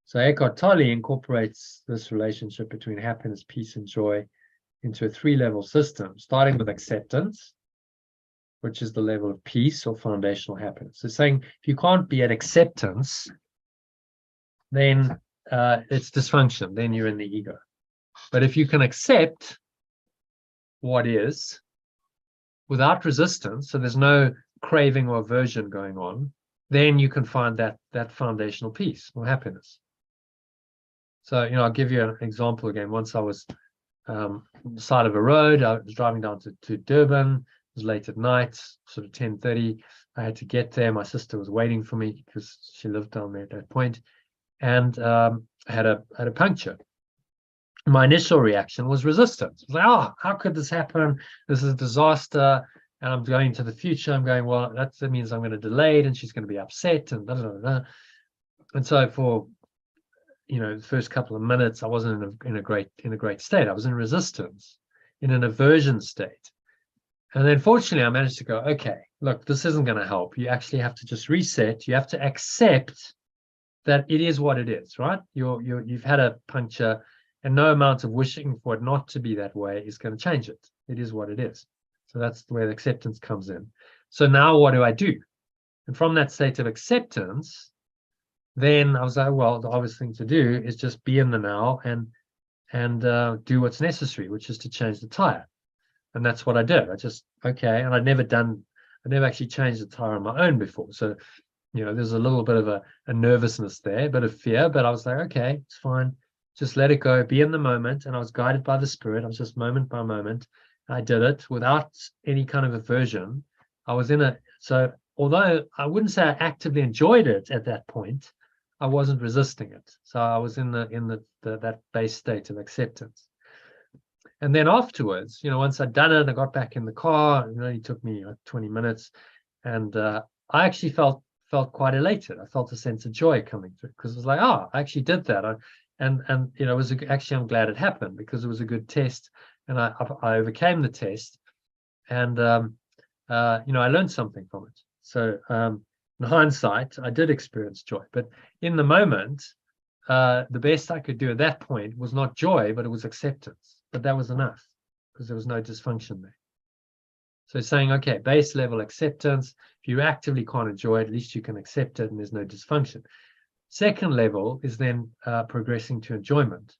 So Eckhart Tolle incorporates this relationship between happiness, peace, and joy into a 3-level system, starting with acceptance, which is the level of peace or foundational happiness. So saying if you can't be at acceptance, then it's dysfunction, then you're in the ego. But if you can accept what is without resistance, so there's no craving or aversion going on, then you can find that foundational peace or happiness. So, I'll give you an example again. Once I was on the side of a road, I was driving down to Durban. It was late at night, sort of 10:30. I had to get there. My sister was waiting for me because she lived down there at that point, and I had a puncture. My initial reaction was resistance. I was like, how could this happen? This is a disaster. And I'm going to the future. I'm going, well, that means I'm going to delay it, and she's going to be upset, and blah, blah, blah. And so for the first couple of minutes, I wasn't in a great state. I was in resistance, in an aversion state. And then fortunately I managed to go, okay, look, this isn't going to help. You actually have to just reset. You have to accept that it is what it is, right? You've had a puncture, and no amount of wishing for it not to be that way is going to change it. It is what it is. So that's where the acceptance comes in. So now what do I do? And from that state of acceptance, then I was like, well, the obvious thing to do is just be in the now and do what's necessary, which is to change the tire. And that's what I did. And I'd never actually changed the tire on my own before. So, there's a little bit of a nervousness there, a bit of fear, but I was like, okay, it's fine. Just let it go, be in the moment. And I was guided by the Spirit. I was just moment by moment. I did it without any kind of aversion. I was in it. So although I wouldn't say I actively enjoyed it at that point, I wasn't resisting it. So I was in that base state of acceptance. And then afterwards, once I'd done it, I got back in the car. It only took me 20 minutes. And I actually felt quite elated. I felt a sense of joy coming through, because it was like, I actually did that. And it was actually, I'm glad it happened, because it was a good test, and I overcame the test, and I learned something from it. So in hindsight, I did experience joy, but in the moment, the best I could do at that point was not joy, but it was acceptance. But that was enough, because there was no dysfunction there. So saying, okay, base level acceptance. If you actively can't enjoy it, at least you can accept it, and there's no dysfunction. Second level is then progressing to enjoyment.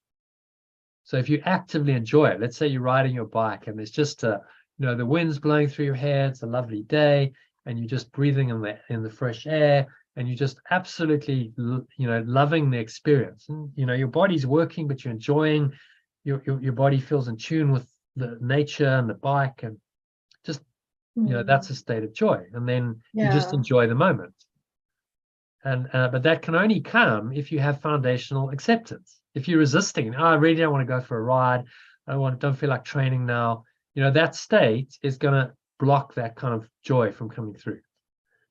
So if you actively enjoy it, let's say you're riding your bike and there's just the wind's blowing through your hair, it's a lovely day, and you're just breathing in the fresh air, and you're just absolutely loving the experience. And your body's working, but you're enjoying. Your body feels in tune with the nature and the bike, and just that's a state of joy. And then you just enjoy the moment. And but that can only come if you have foundational acceptance. If you're resisting, I really don't want to go for a ride, don't feel like training now, that state is going to block that kind of joy from coming through.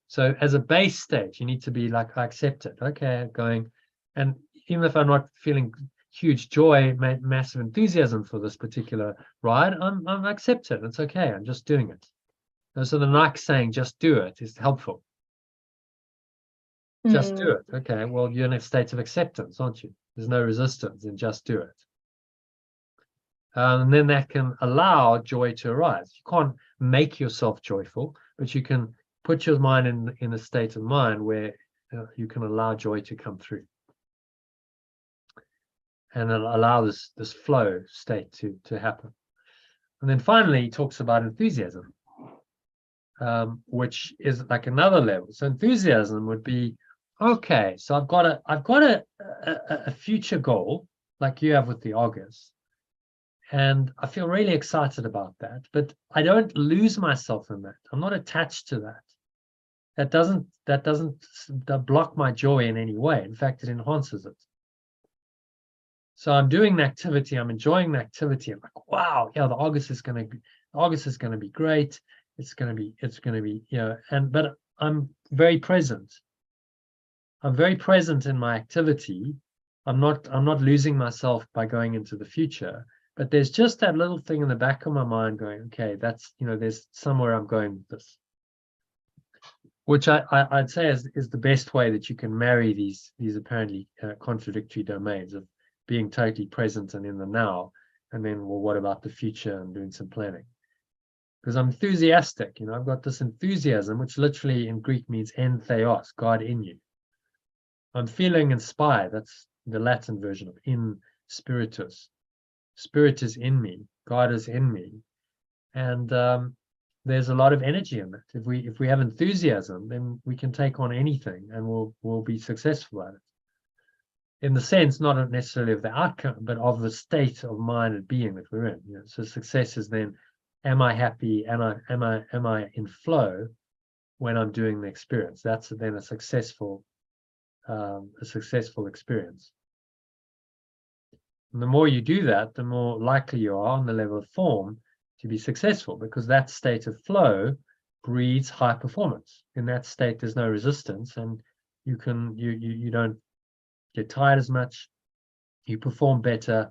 So as a base state, you need to be like, I accept it. Okay, going, and even if I'm not feeling huge joy, massive enthusiasm for this particular ride, I'm accept it. It's okay. I'm just doing it. And so the Nike saying, just do it, is helpful. Just do it. Okay, well, you're in a state of acceptance, aren't you? There's no resistance, and just do it. And then that can allow joy to arise. You can't make yourself joyful, but you can put your mind in a state of mind where you can allow joy to come through. And allow this flow state to happen. And then finally, he talks about enthusiasm, which is like another level. So enthusiasm would be, okay, so I've got a future goal, like you have with the Argus, and I feel really excited about that, but I don't lose myself in that. I'm not attached to that. That doesn't block my joy in any way. In fact, it enhances it. So I'm doing the activity, I'm enjoying the activity. I'm like, wow, yeah, the Argus is going to be great. It's going to be, you know, but I'm very present. I'm very present in my activity. I'm not losing myself by going into the future, but there's just that little thing in the back of my mind going, okay, that's, you know, there's somewhere I'm going with this, which I'd say is the best way that you can marry these apparently contradictory domains of being totally present and in the now, and then, well, what about the future and doing some planning? Because I'm enthusiastic, you know, I've got this enthusiasm, which literally in Greek means en theos, God in you. I'm feeling inspired. That's the Latin version of in spiritus. Spirit is in me, God is in me, and there's a lot of energy in that. If we have enthusiasm, then we can take on anything, and we'll be successful at it. In the sense, not necessarily of the outcome, but of the state of mind and being that we're in. You know, so success is then, am I happy? Am I in flow when I'm doing the experience? That's then a successful experience. And the more you do that, the more likely you are on the level of form to be successful, because that state of flow breeds high performance. In that state, there's no resistance, and you don't get tired as much, you perform better,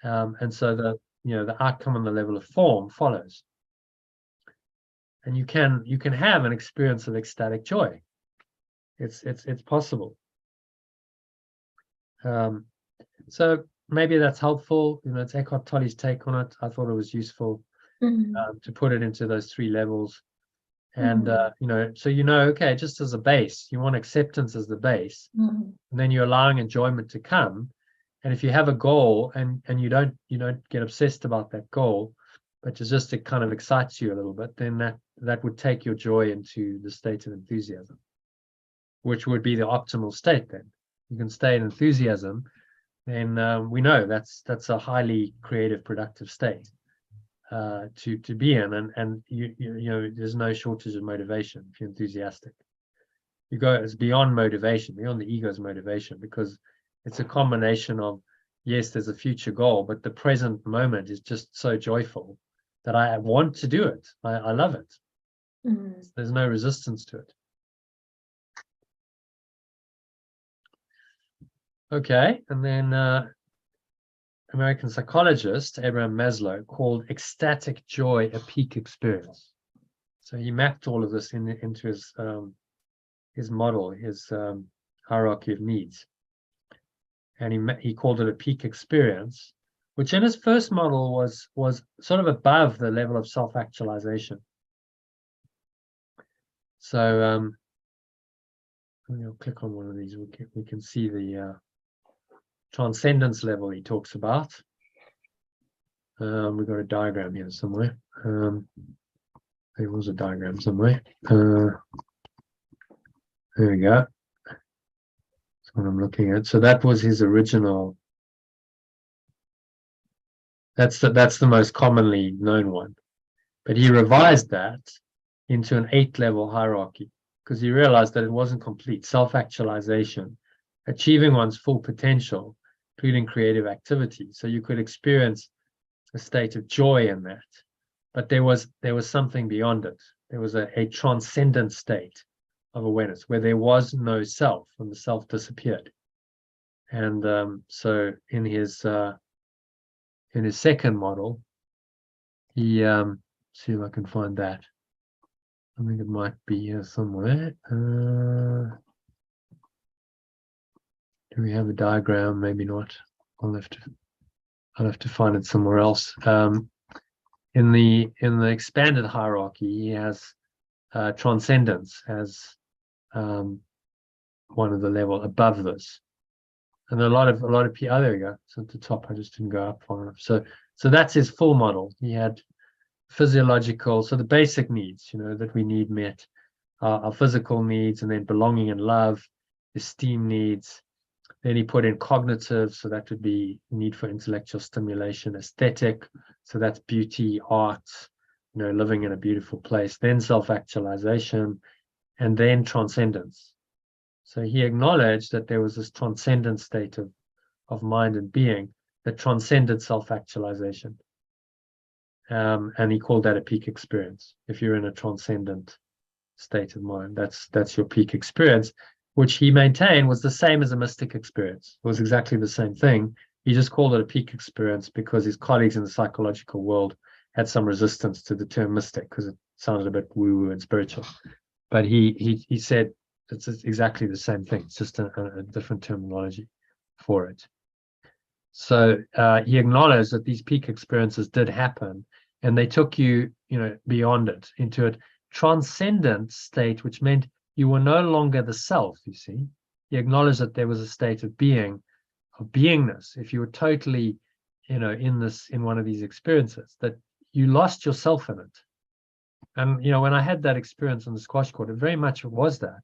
and so the outcome on the level of form follows, and you can have an experience of ecstatic joy. It's possible. So maybe that's helpful. You know, it's Eckhart Tolle's take on it. I thought it was useful to put it into those three levels. And you know, so okay, just as a base, you want acceptance as the base, and then you're allowing enjoyment to come. And if you have a goal and you don't get obsessed about that goal, but it kind of excites you a little bit, then that would take your joy into the state of enthusiasm, which would be the optimal state. Then you can stay in enthusiasm, then we know that's a highly creative, productive state to be in, and you know, there's no shortage of motivation if you're enthusiastic. It's beyond motivation, beyond the ego's motivation, because it's a combination of, yes, there's a future goal, but the present moment is just so joyful that I want to do it. I love it. There's no resistance to it. Okay, and then American psychologist Abraham Maslow called ecstatic joy a peak experience. So he mapped all of this into his model, his hierarchy of needs, and he called it a peak experience, which in his first model was sort of above the level of self-actualization. So I'll click on one of these. We can see the transcendence level he talks about. We've got a diagram here somewhere. There was a diagram somewhere. There we go. That's what I'm looking at. So that was his original. That's the most commonly known one. But he revised that into an 8-level hierarchy because he realized that it wasn't complete. Self-actualization, achieving one's full potential, including creative activity. So you could experience a state of joy in that, but there was something beyond it. There was a transcendent state of awareness where there was no self, and the self disappeared. And so in his second model, he see if I can find that. I think it might be here somewhere. Do we have a diagram? Maybe not. I'll have to find it somewhere else. In the expanded hierarchy, he has transcendence as one of the level above this, and a lot of people. Oh, there we go. It's at the top. I just didn't go up far enough. So that's his full model. He had physiological, so the basic needs, that we need met, our physical needs, and then belonging and love, esteem needs. Then he put in cognitive, so that would be need for intellectual stimulation, aesthetic, so that's beauty, art, living in a beautiful place, then self-actualization, and then transcendence. So he acknowledged that there was this transcendent state of mind and being that transcended self-actualization. And he called that a peak experience. If you're in a transcendent state of mind, that's your peak experience, which he maintained was the same as a mystic experience. It was exactly the same thing. He just called it a peak experience because his colleagues in the psychological world had some resistance to the term mystic because it sounded a bit woo-woo and spiritual. But he said it's exactly the same thing. It's just a different terminology for it. So he acknowledged that these peak experiences did happen, and they took you, beyond it into a transcendent state, which meant you were no longer the self. You see, he acknowledged that there was a state of being, of beingness. If you were totally, in one of these experiences, that you lost yourself in it. And when I had that experience on the squash court, it very much was that.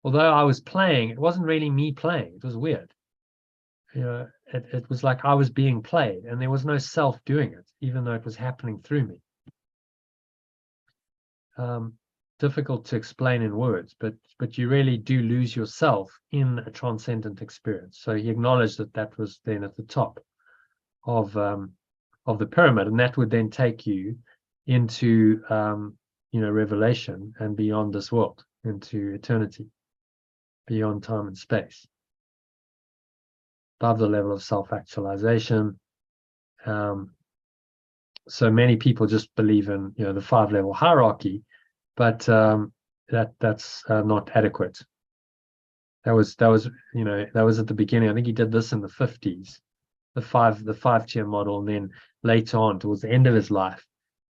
Although I was playing, it wasn't really me playing. It was weird. It was like I was being played, and there was no self doing it, even though it was happening through me. Difficult to explain in words, but you really do lose yourself in a transcendent experience. So he acknowledged that was then at the top of the pyramid, and that would then take you into revelation and beyond this world, into eternity, beyond time and space, above the level of self-actualization. So many people just believe in the 5-level hierarchy, but that's not adequate. That was at the beginning. I think he did this in the 50s, the 5-tier model, and then later on, towards the end of his life,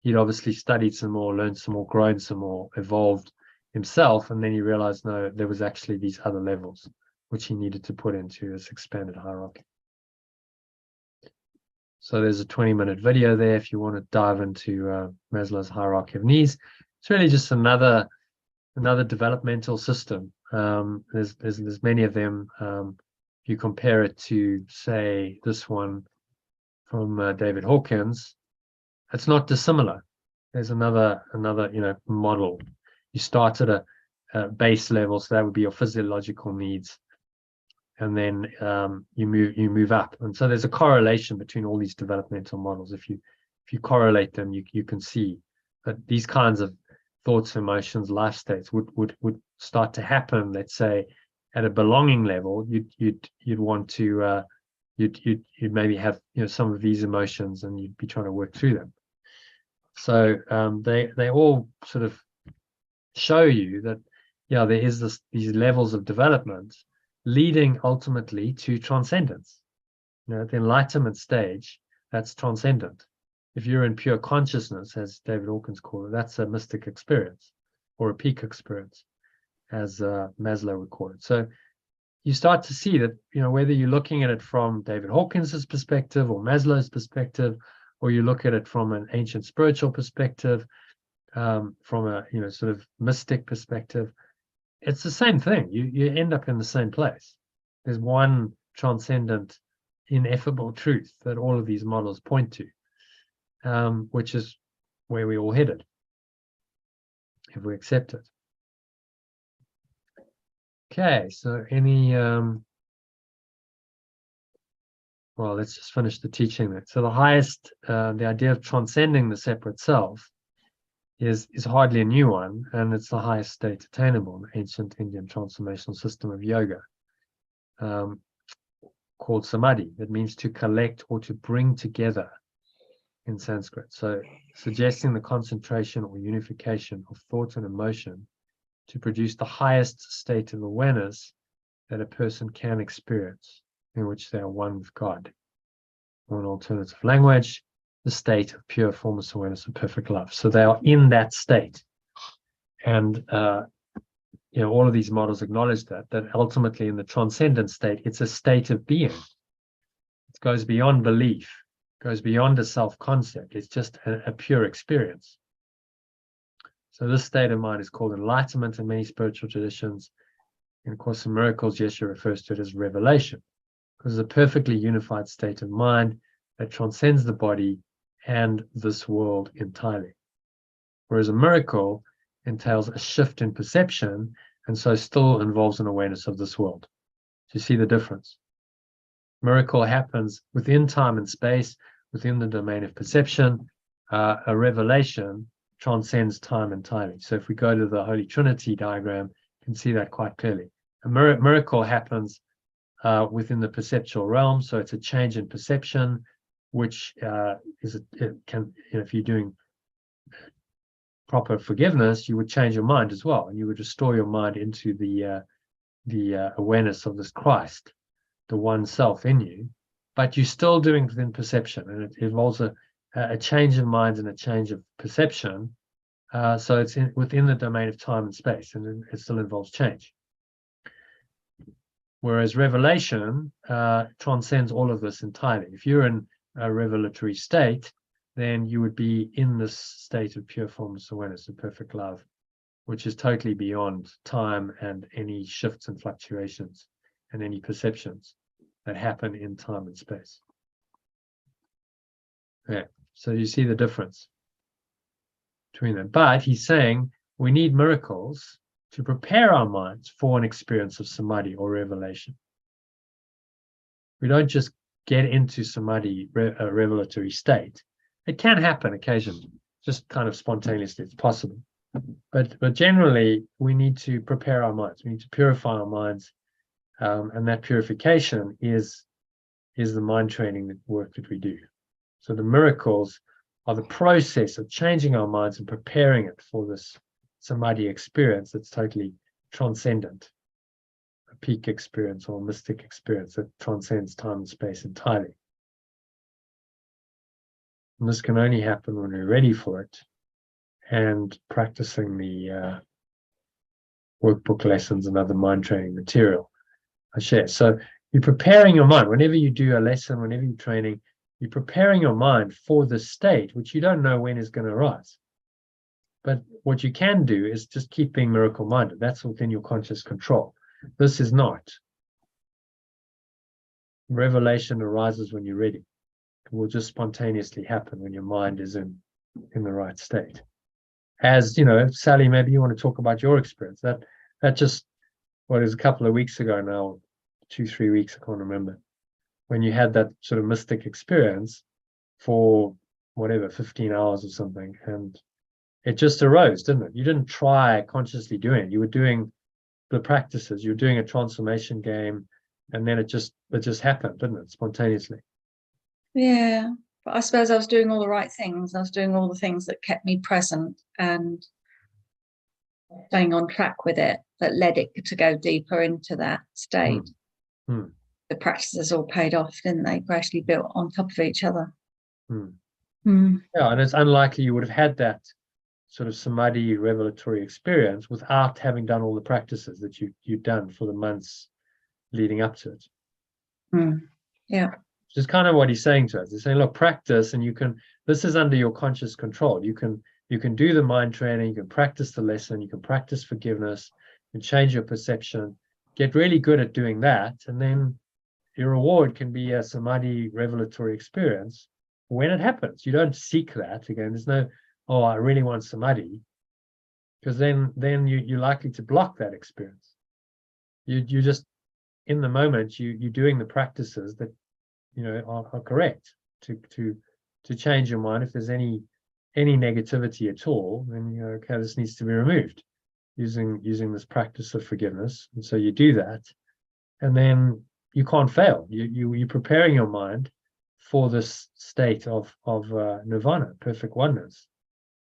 he'd obviously studied some more, learned some more, grown some more, evolved himself, and then he realized no, there was actually these other levels which he needed to put into his expanded hierarchy. So there's a 20-minute video there if you want to dive into Maslow's hierarchy of needs. It's really just another developmental system. There's many of them. If you compare it to, say, this one from David Hawkins, it's not dissimilar. There's another model. You start at a base level, so that would be your physiological needs, and then you move up. And so there's a correlation between all these developmental models. If you correlate them, you can see that these kinds of thoughts, emotions, life states would start to happen. Let's say at a belonging level, you'd want to you'd maybe have some of these emotions, and you'd be trying to work through them. So they all sort of show you that there is these levels of development leading ultimately to transcendence. The enlightenment stage, that's transcendent. If you're in pure consciousness, as David Hawkins called it, that's a mystic experience or a peak experience, as Maslow would call it. So you start to see that, whether you're looking at it from David Hawkins's perspective or Maslow's perspective, or you look at it from an ancient spiritual perspective, from a sort of mystic perspective, it's the same thing. You end up in the same place. There's one transcendent, ineffable truth that all of these models point to, which is where we all headed, if we accept it. Okay, so any well, let's just finish the teaching then. So the highest, the idea of transcending the separate self is hardly a new one, and it's the highest state attainable in the ancient Indian transformational system of yoga, called samadhi. It means to collect or to bring together in Sanskrit. So suggesting the concentration or unification of thought and emotion to produce the highest state of awareness that a person can experience, in which they are one with God. Or an alternative language, the state of pure formless awareness and perfect love. So they are in that state. And all of these models acknowledge that ultimately in the transcendent state, it's a state of being. It goes beyond belief, goes beyond a self-concept. It's just a pure experience. So this state of mind is called enlightenment in many spiritual traditions. In A Course in Miracles, Yeshua refers to it as revelation, because it's a perfectly unified state of mind that transcends the body and this world entirely. Whereas a miracle entails a shift in perception, and so still involves an awareness of this world. Do you see the difference? Miracle happens within time and space, within the domain of perception. A revelation transcends time entirely. So if we go to the Holy Trinity diagram, you can see that quite clearly. A miracle happens within the perceptual realm, so it's a change in perception, which if you're doing proper forgiveness, you would change your mind as well, and you would restore your mind into the awareness of this Christ, the one self in you. But you're still doing it within perception, and it involves a change of mind and a change of perception. So it's within the domain of time and space, and it still involves change. Whereas revelation transcends all of this entirely. If you're in a revelatory state, then you would be in this state of pure formless awareness and perfect love, which is totally beyond time and any shifts and fluctuations and any perceptions that happen in time and space. Yeah, so you see the difference between them. But he's saying we need miracles to prepare our minds for an experience of samadhi or revelation. We don't just get into samadhi, a revelatory state. It can happen occasionally, just kind of spontaneously. It's possible. But generally, we need to prepare our minds. We need to purify our minds. And that purification is the mind training work that we do. So the miracles are the process of changing our minds and preparing it for this samadhi experience that's totally transcendent, a peak experience or a mystic experience that transcends time and space entirely. And this can only happen when we're ready for it and practicing the workbook lessons and other mind training material I share. So you're preparing your mind. Whenever you do a lesson, whenever you're training, you're preparing your mind for the state, which you don't know when is going to arise. But what you can do is just keep being miracle-minded. That's within your conscious control. This is not. Revelation arises when you're ready. It will just spontaneously happen when your mind is in the right state. As you know, Sally, maybe you want to talk about your experience. That just, what is a couple of weeks ago now, 2-3 weeks, I can't remember, when you had that sort of mystic experience for whatever, 15 hours or something, and it just arose, didn't it? You didn't try consciously doing it. You were doing the practices. You were doing a transformation game, and then it just happened, didn't it? Spontaneously. Yeah, but I suppose I was doing all the right things. I was doing all the things that kept me present and staying on track with it, that led it to go deeper into that state. The practices all paid off, didn't they? Gradually built on top of each other. Yeah, and it's unlikely you would have had that sort of samadhi revelatory experience without having done all the practices that you've done for the months leading up to it. Yeah. Which is kind of what he's saying to us. He's saying, look, practice, and this is under your conscious control. You can do the mind training, you can practice the lesson, you can practice forgiveness, you can change your perception, get really good at doing that, and then your reward can be a samadhi revelatory experience when it happens. You don't seek that. Again, there's no, oh, I really want samadhi, because then you're likely to block that experience. You just, in the moment, you're doing the practices that are correct to change your mind. If there's any negativity at all, then okay, this needs to be removed using this practice of forgiveness. And so you do that, and then you can't fail. You're preparing your mind for this state of nirvana, perfect oneness,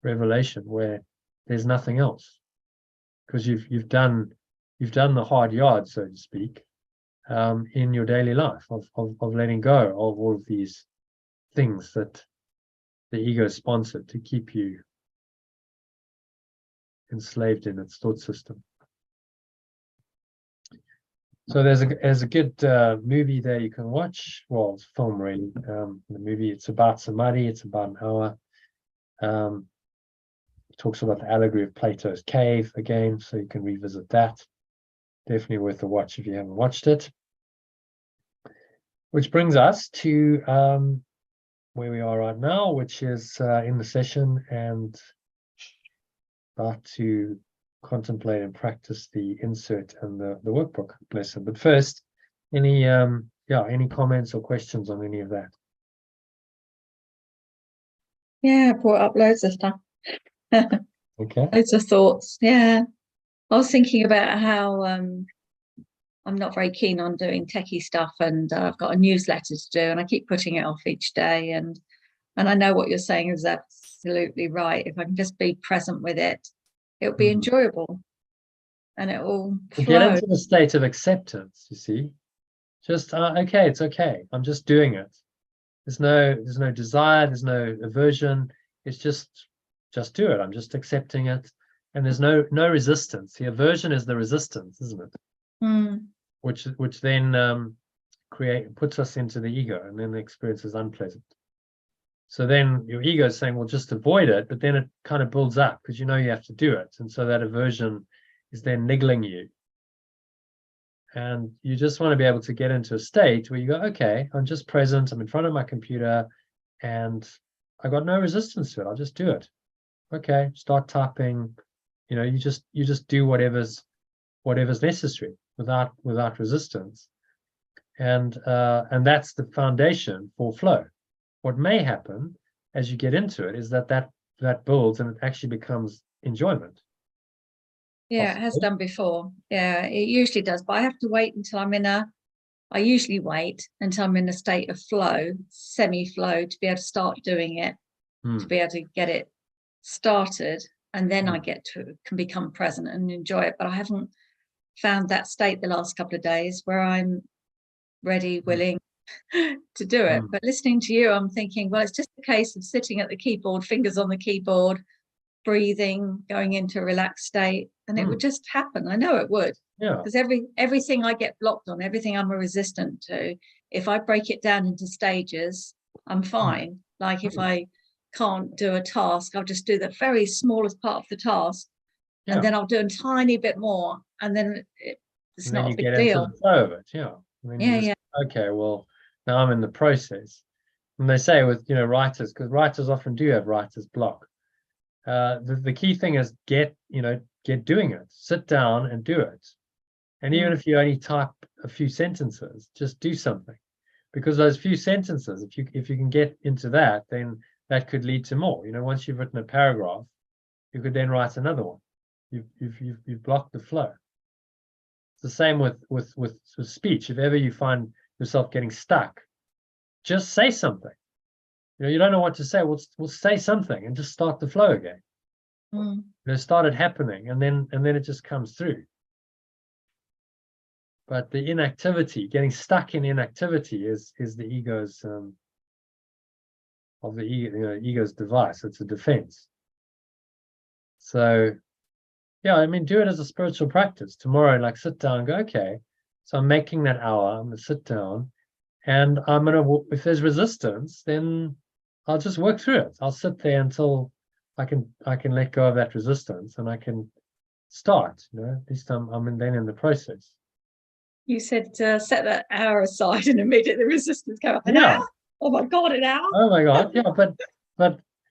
revelation, where there's nothing else, because you've done the hard yard, so to speak, in your daily life of letting go of all of these things that the ego sponsored to keep you enslaved in its thought system. So there's a good movie there you can watch. Well, it's a film really. The movie, it's about samadhi. It's about an hour. It talks about the allegory of Plato's cave again, so you can revisit that. Definitely worth a watch if you haven't watched it. Which brings us to where we are right now, which is in the session and about to contemplate and practice the insert and the workbook lesson. But first, any comments or questions on any of that? Yeah, I brought up loads of stuff. Okay. Loads of thoughts. Yeah. I was thinking about how I'm not very keen on doing techie stuff, and I've got a newsletter to do, and I keep putting it off each day. And I know what you're saying is absolutely right. If I can just be present with it, it'll be enjoyable, and it will flow. Get into the state of acceptance. You see, just okay, it's okay. I'm just doing it. There's no desire. There's no aversion. It's just do it. I'm just accepting it, and there's no resistance. The aversion is the resistance, isn't it? Which then puts us into the ego, and then the experience is unpleasant. So then your ego is saying, well, just avoid it, but then it kind of builds up because you have to do it, and so that aversion is then niggling you, and you just want to be able to get into a state where you go, okay, I'm just present, I'm in front of my computer, and I got no resistance to it. I'll just do it. Okay, start typing. You just do whatever's necessary without resistance, and that's the foundation for flow. What may happen as you get into it is that builds and it actually becomes enjoyment. Yeah, it has done before. Yeah, it usually does, but I have to wait until I usually wait until I'm in a state of flow, semi-flow, to be able to start doing it, to be able to get it started, and then I can become present and enjoy it. But I haven't found that state the last couple of days where I'm ready, willing to do it. But listening to you, I'm thinking, well, it's just a case of sitting at the keyboard, fingers on the keyboard, breathing, going into a relaxed state, and it would just happen. I know it would. Yeah. Because everything I get blocked on, everything I'm resistant to, if I break it down into stages, I'm fine. Like if I can't do a task, I'll just do the very smallest part of the task, and then I'll do a tiny bit more, and then it's not a big deal. Into the flow of it. Yeah. Okay, well, now I'm in the process. And they say with writers, because writers often do have writer's block. The key thing is get doing it. Sit down and do it. And even if you only type a few sentences, just do something, because those few sentences, if you can get into that, then that could lead to more. Once you've written a paragraph, you could then write another one. You've blocked the flow. It's the same with speech. If ever you find yourself getting stuck, just say something. You don't know what to say. We'll say something and just start the flow again. Start it happening, and then it just comes through. But the inactivity, getting stuck in inactivity, is the ego's ego's device. It's a defense. So, do it as a spiritual practice. Tomorrow, sit down and go, okay, so I'm making that hour. I'm going to sit down, and I'm going to, if there's resistance, then I'll just work through it. I'll sit there until I can let go of that resistance, and I can start. At least I'm then in the process. You said set that hour aside, and immediately the resistance came up. Yeah. Oh my God, an hour. Oh my God. Yeah,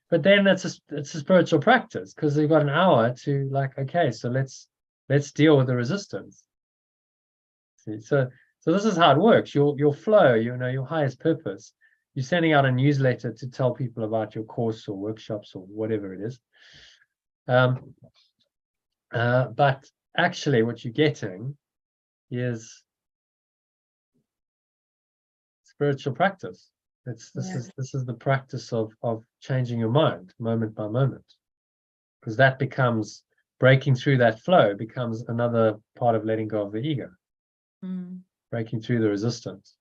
but then it's a spiritual practice, because you've got an hour to okay, so let's deal with the resistance. See, so So this is how it works. Your flow, your highest purpose. You're sending out a newsletter to tell people about your course or workshops or whatever it is. But actually, what you're getting is spiritual practice. This is the practice of changing your mind moment by moment, because that becomes breaking through that flow becomes another part of letting go of the ego, breaking through the resistance.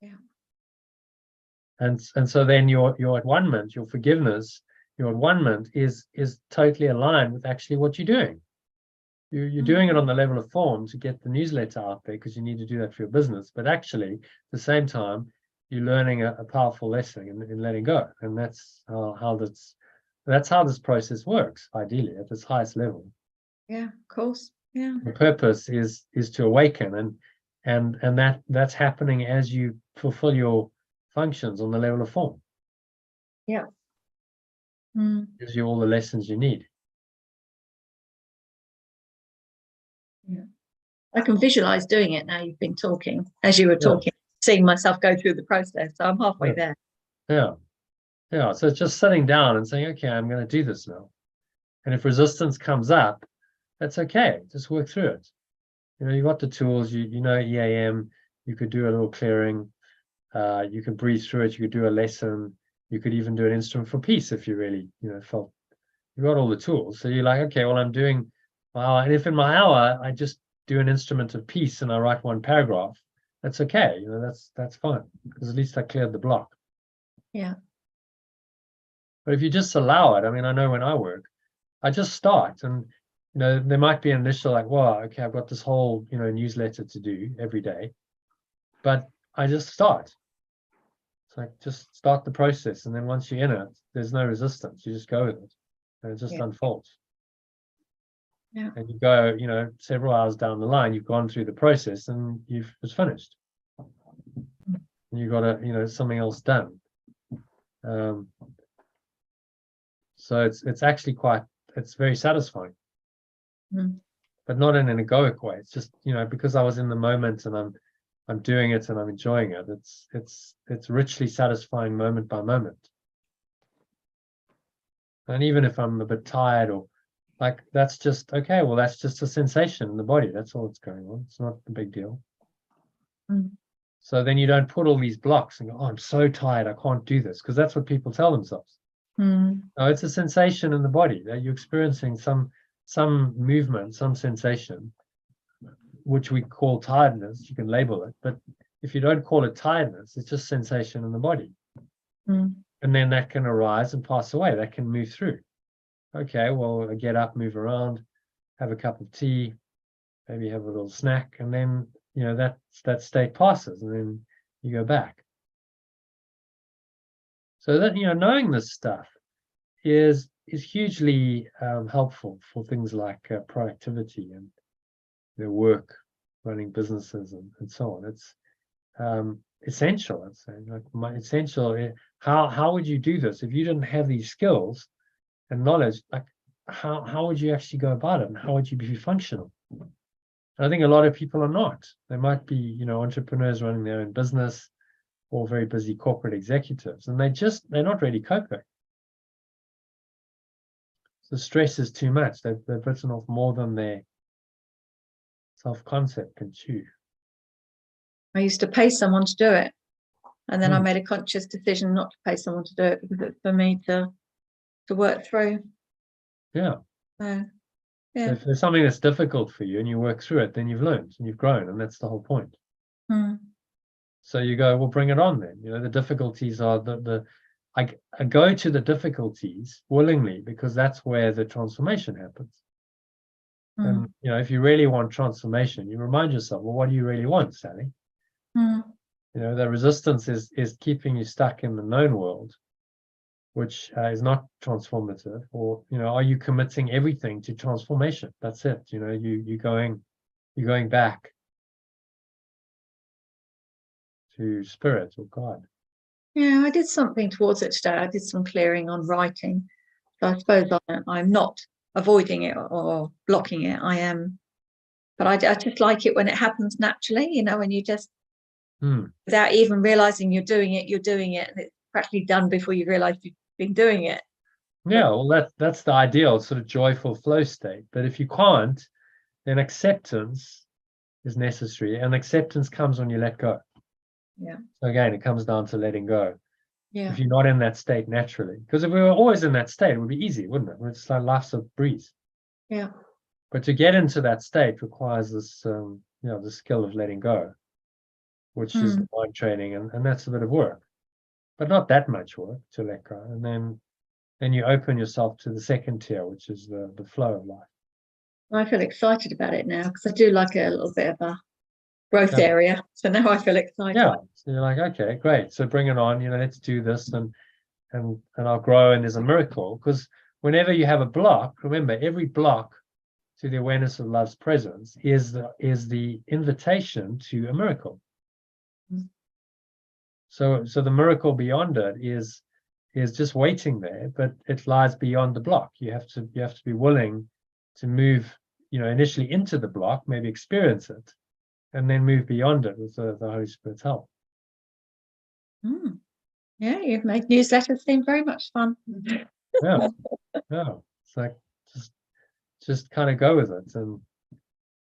Yeah. And so then your at-one-ment, your forgiveness, your at-one-ment is totally aligned with actually what you're doing. You're doing it on the level of form to get the newsletter out there because you need to do that for your business. But actually, at the same time, you're learning a powerful lesson in letting go. And that's how this process works, ideally, at its highest level. Yeah, of course. Yeah. The purpose is to awaken, and that's happening as you fulfill your functions on the level of form. Yeah. Gives you all the lessons you need. Yeah. I can visualize doing it now you've been talking, as you were talking, seeing myself go through the process. So I'm halfway there. Yeah. Yeah. So it's just sitting down and saying, okay, I'm going to do this now. And if resistance comes up, that's okay. Just work through it. You got the tools, you know EAM, you could do a little clearing, you can breathe through it, you could do a lesson, you could even do an instrument for peace if you really, felt you got all the tools. So you're like, okay, well, I'm doing my hour. And if in my hour I just do an instrument of peace and I write one paragraph, that's okay. That's fine, because at least I cleared the block. Yeah. But if you just allow it, I mean, I know when I work, I just start, and there might be an initial like, wow, okay, I've got this whole newsletter to do every day, but I just start. It's like, just start the process, and then once you're in it, there's no resistance. You just go with it, and it just unfolds. Yeah. And you go, several hours down the line, you've gone through the process, and it's finished. And you got something else done. So it's actually it's very satisfying, but not in an egoic way. It's just because I was in the moment and I'm doing it and I'm enjoying it. It's richly satisfying moment by moment. And even if I'm a bit tired or like, that's just okay. Well, that's just a sensation in the body. That's all that's going on. It's not a big deal. So then you don't put all these blocks and go, oh, I'm so tired, I can't do this, because that's what people tell themselves. No, it's a sensation in the body that you're experiencing some movement, some sensation, which we call tiredness. You can label it, but if you don't call it tiredness, it's just sensation in the body. And then that can arise and pass away. That can move through. Okay, well, I get up, move around, have a cup of tea, maybe have a little snack, and then that state passes, and then you go back. So that knowing this stuff is hugely helpful for things like productivity and work, running businesses, and so on. It's essential. I'd say, like essential. How would you do this if you didn't have these skills and knowledge? Like how would you actually go about it, and how would you be functional? And I think a lot of people are not. They might be entrepreneurs running their own business, or very busy corporate executives, and they're not really coping. The stress is too much. They've written off more than their self-concept can chew. I used to pay someone to do it, and then I made a conscious decision not to pay someone to do it, because it's for me to work through. Yeah. Yeah. If there's something that's difficult for you and you work through it, then you've learned and you've grown, and that's the whole point. So you go, well, bring it on then. The difficulties are I go to the difficulties willingly, because that's where the transformation happens. And if you really want transformation, you remind yourself, well, what do you really want, Sally? The resistance is keeping you stuck in the known world, which is not transformative. Or are you committing everything to transformation? That's it. You're going back to spirit or God. Yeah, I did something towards it today. I did some clearing on writing. So I suppose I'm not avoiding it or blocking it. I am But I just like it when it happens naturally, you know, when you just, Hmm. without even realizing you're doing it, and it's practically done before you realize you've been doing it. Yeah, well, that's the ideal sort of joyful flow state. But if you can't, then acceptance is necessary, and acceptance comes when you let go. Yeah. So again, it comes down to letting go. Yeah. If you're not in that state naturally, because if we were always in that state, it would be easy, wouldn't it? It's like life's a breeze. Yeah. But to get into that state requires this, the skill of letting go, which is the mind training, and that's a bit of work, but not that much work to let go. And then you open yourself to the second tier, which is the flow of life. I feel excited about it now because I do like a little bit of a growth Yeah. area. So now I feel excited. Yeah. So you're like, okay, great. So bring it on. Let's do this, and I'll grow. And there's a miracle, because whenever you have a block, remember, every block to the awareness of love's presence is the invitation to a miracle. Mm. So the miracle beyond it is just waiting there, but it lies beyond the block. You have to be willing to move, initially into the block, maybe experience it, and then move beyond it with the Holy Spirit's help. Yeah, you've made newsletters seem very much fun. Yeah, yeah. It's like just kind of go with it, and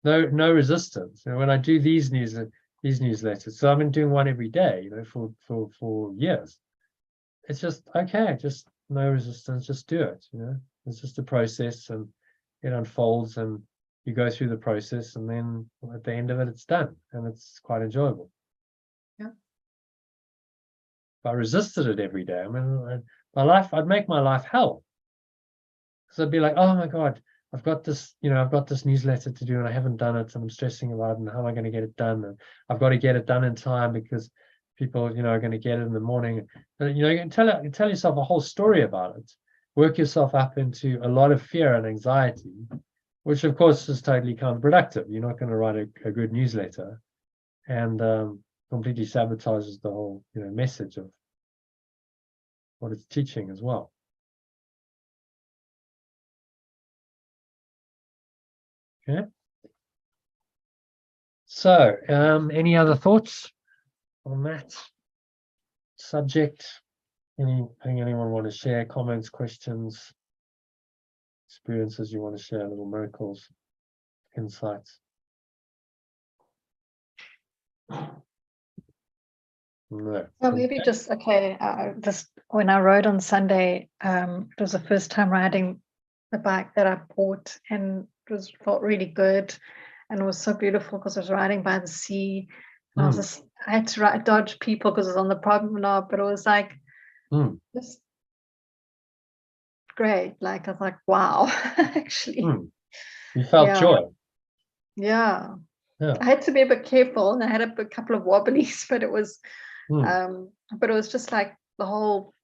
no resistance. When I do these newsletters, so I've been doing one every day, for years. It's just okay, just no resistance, just do it. It's just a process, and it unfolds, and you go through the process, and then at the end of it, it's done, and it's quite enjoyable. Yeah. If I resisted it every day, I'd make my life hell. Because I'd be like, oh my God, I've got this newsletter to do, and I haven't done it, and I'm stressing about it, and how am I going to get it done? And I've got to get it done in time because people, are going to get it in the morning. And, you can tell yourself a whole story about it, work yourself up into a lot of fear and anxiety, which of course is totally counterproductive. You're not going to write a good newsletter, and completely sabotages the whole, message of what it's teaching as well. Okay. So, any other thoughts on that subject? Anything anyone want to share? Comments, questions, experiences you want to share? Little miracles, insights. No. So maybe just when I rode on Sunday, it was the first time riding the bike that I bought, and it felt really good, and it was so beautiful because I was riding by the sea. And I had to dodge people because it was on the promenade, but it was like just great. Like I was like, wow, actually. You felt joy. Yeah. Yeah. I had to be a bit careful, and I had a couple of wobblies, but it was just like the whole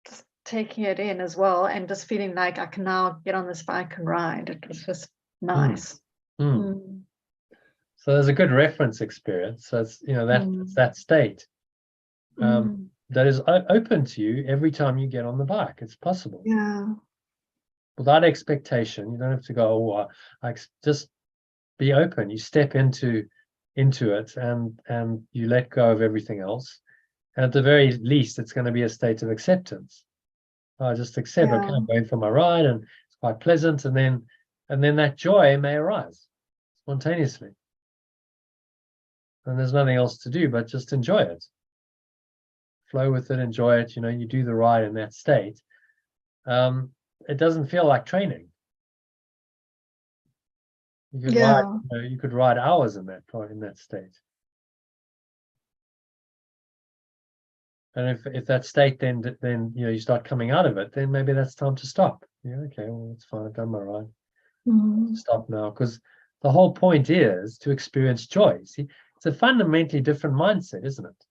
just taking it in as well, and just feeling like I can now get on this bike and ride. It was just nice. So there's a good reference experience. So it's it's that state that is open to you every time you get on the bike. It's possible. Yeah. Without expectation. You don't have to go, just be open. You step into it, and you let go of everything else. And at the very least, it's going to be a state of acceptance. I just accept, okay, I'm going for my ride, and it's quite pleasant, and then that joy may arise spontaneously. And there's nothing else to do but just enjoy it. Flow with it, enjoy it. You do the ride in that state. It doesn't feel like training. You could ride hours in that state. And if that state then you start coming out of it, then maybe that's time to stop. Okay, well, it's fine. I've done my ride. Stop now, because the whole point is to experience joy. See, it's a fundamentally different mindset, isn't it?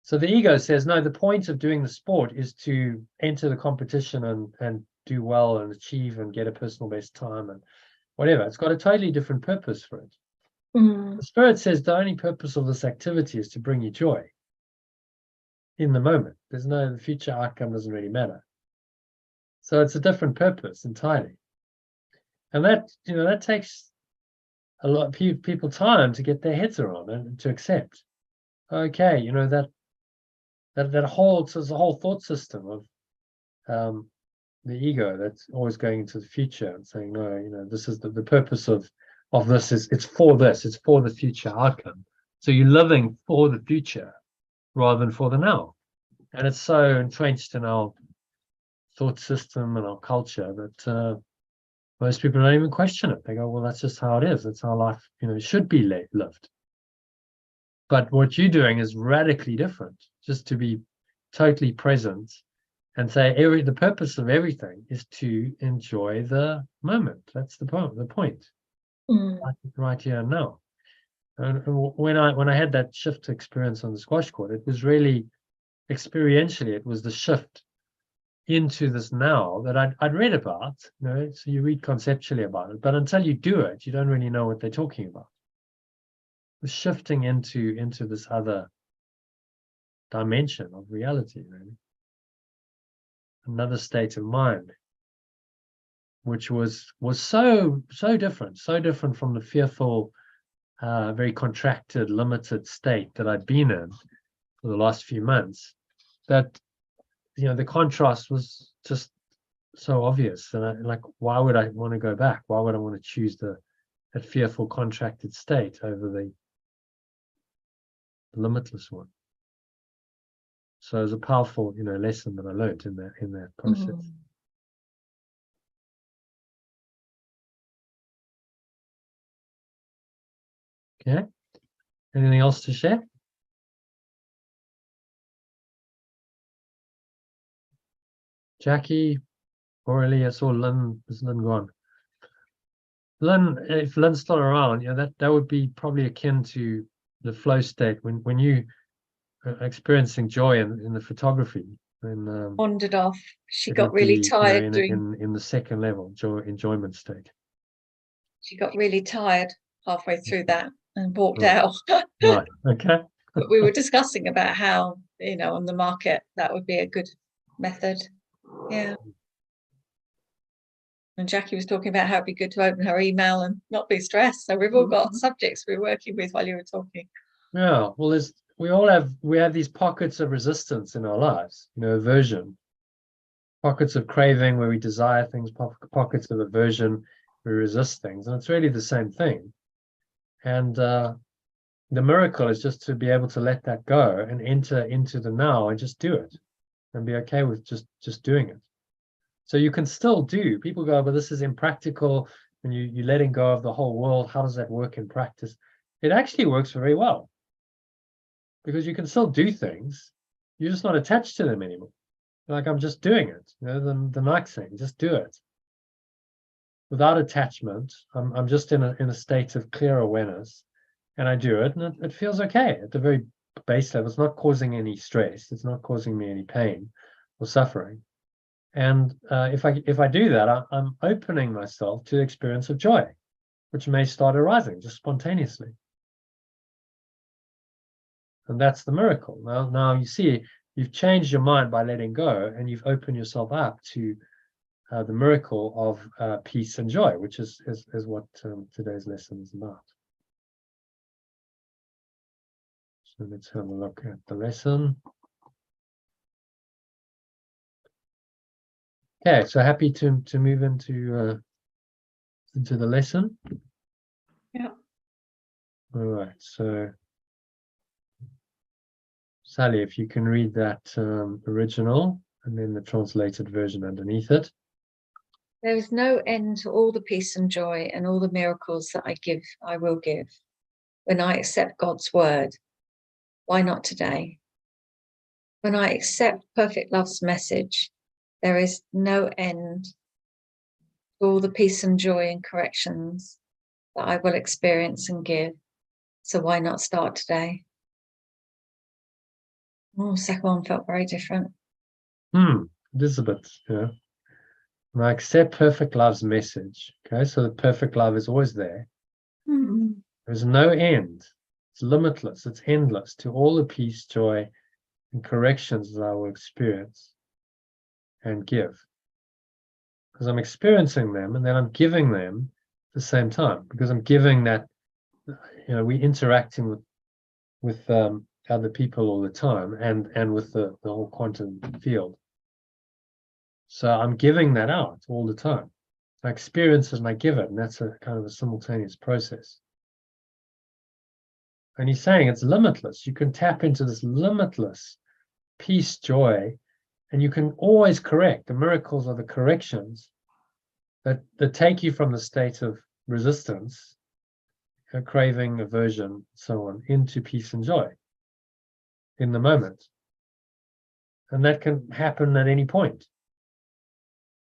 So the ego says, no, the point of doing the sport is to enter the competition and do well and achieve and get a personal best time and whatever. It's got a totally different purpose for it. The Spirit says the only purpose of this activity is to bring you joy in the moment. The future outcome doesn't really matter. So it's a different purpose entirely. And that takes a lot of people time to get their heads around and to accept. Okay, you know, that whole, so there's a whole thought system of the ego that's always going into the future and saying, no, you know, this is the purpose of this is it's for the future outcome. So you're living for the future rather than for the now. And it's so entrenched in our thought system and our culture that most people don't even question it. They go, well, that's just how it is. That's how life, you know, should be lived. But what you're doing is radically different, just to be totally present and say the purpose of everything is to enjoy the moment. That's the point. Right here and now. And when I had that shift experience on the squash court, it was really experientially, it was the shift into this now that I'd read about, you know, so you read conceptually about it, but until you do it, you don't really know what they're talking about. The shifting into this other dimension of reality, really. Another state of mind, which was so different from the fearful, very contracted, limited state that I'd been in for the last few months, that, you know, the contrast was just so obvious. And why would I want to go back? Why would I want to choose that fearful, contracted state over the limitless one? So it was a powerful, you know, lesson that I learned in that process. Okay. Anything else to share? Jackie, Aurelie, I saw Lynn. Is Lynn gone? Lynn, if Lynn's still around, you know, that would be probably akin to the flow state when you are experiencing joy in the photography. And Wandered off. She it got would really be, you know, tired in the second level, enjoyment state. she got really tired halfway through that and walked Right. out. Right. Okay. But we were discussing about how, you know, on the market that would be a good method. Yeah. And Jackie was talking about how it'd be good to open her email and not be stressed. So we've all got subjects we're working with while you were talking. Yeah. Well, we have these pockets of resistance in our lives, you know, aversion, pockets of craving where we desire things, pockets of aversion where we resist things, and it's really the same thing. And the miracle is just to be able to let that go and enter into the now and just do it and be okay with just doing it. So you can still do. People go, but this is impractical, and you're letting go of the whole world. How does that work in practice? It actually works very well, because you can still do things. You're just not attached to them anymore. Like, I'm just doing it. You know, the Nike thing, just do it without attachment. I'm just in a state of clear awareness, and I do it, and it feels okay at the very base level. It's not causing any stress. It's not causing me any pain or suffering. And if I do that, I'm opening myself to the experience of joy, which may start arising just spontaneously. And that's the miracle. Now you see, you've changed your mind by letting go, and you've opened yourself up to the miracle of peace and joy, which is what today's lesson is about. So let's have a look at the lesson. Okay, so happy to move into the lesson. Yeah. All right, so Sally, if you can read that original and then the translated version underneath it. There is no end to all the peace and joy and all the miracles that I will give. When I accept God's word, why not today? When I accept perfect love's message, there is no end to all the peace and joy and corrections that I will experience and give. So why not start today? Oh, second one felt very different. Elizabeth, yeah. When I accept perfect love's message, okay, so the perfect love is always there. There's no end. It's limitless, it's endless to all the peace, joy, and corrections that I will experience and give. Because I'm experiencing them and then I'm giving them at the same time, because I'm giving that we're interacting with other people all the time, and with the whole quantum field. So I'm giving that out all the time. I experience it and I give it, and that's a kind of a simultaneous process. And he's saying it's limitless. You can tap into this limitless peace, joy, and you can always correct. The miracles are the corrections that take you from the state of resistance, craving, aversion, so on, into peace and joy in the moment. And that can happen at any point.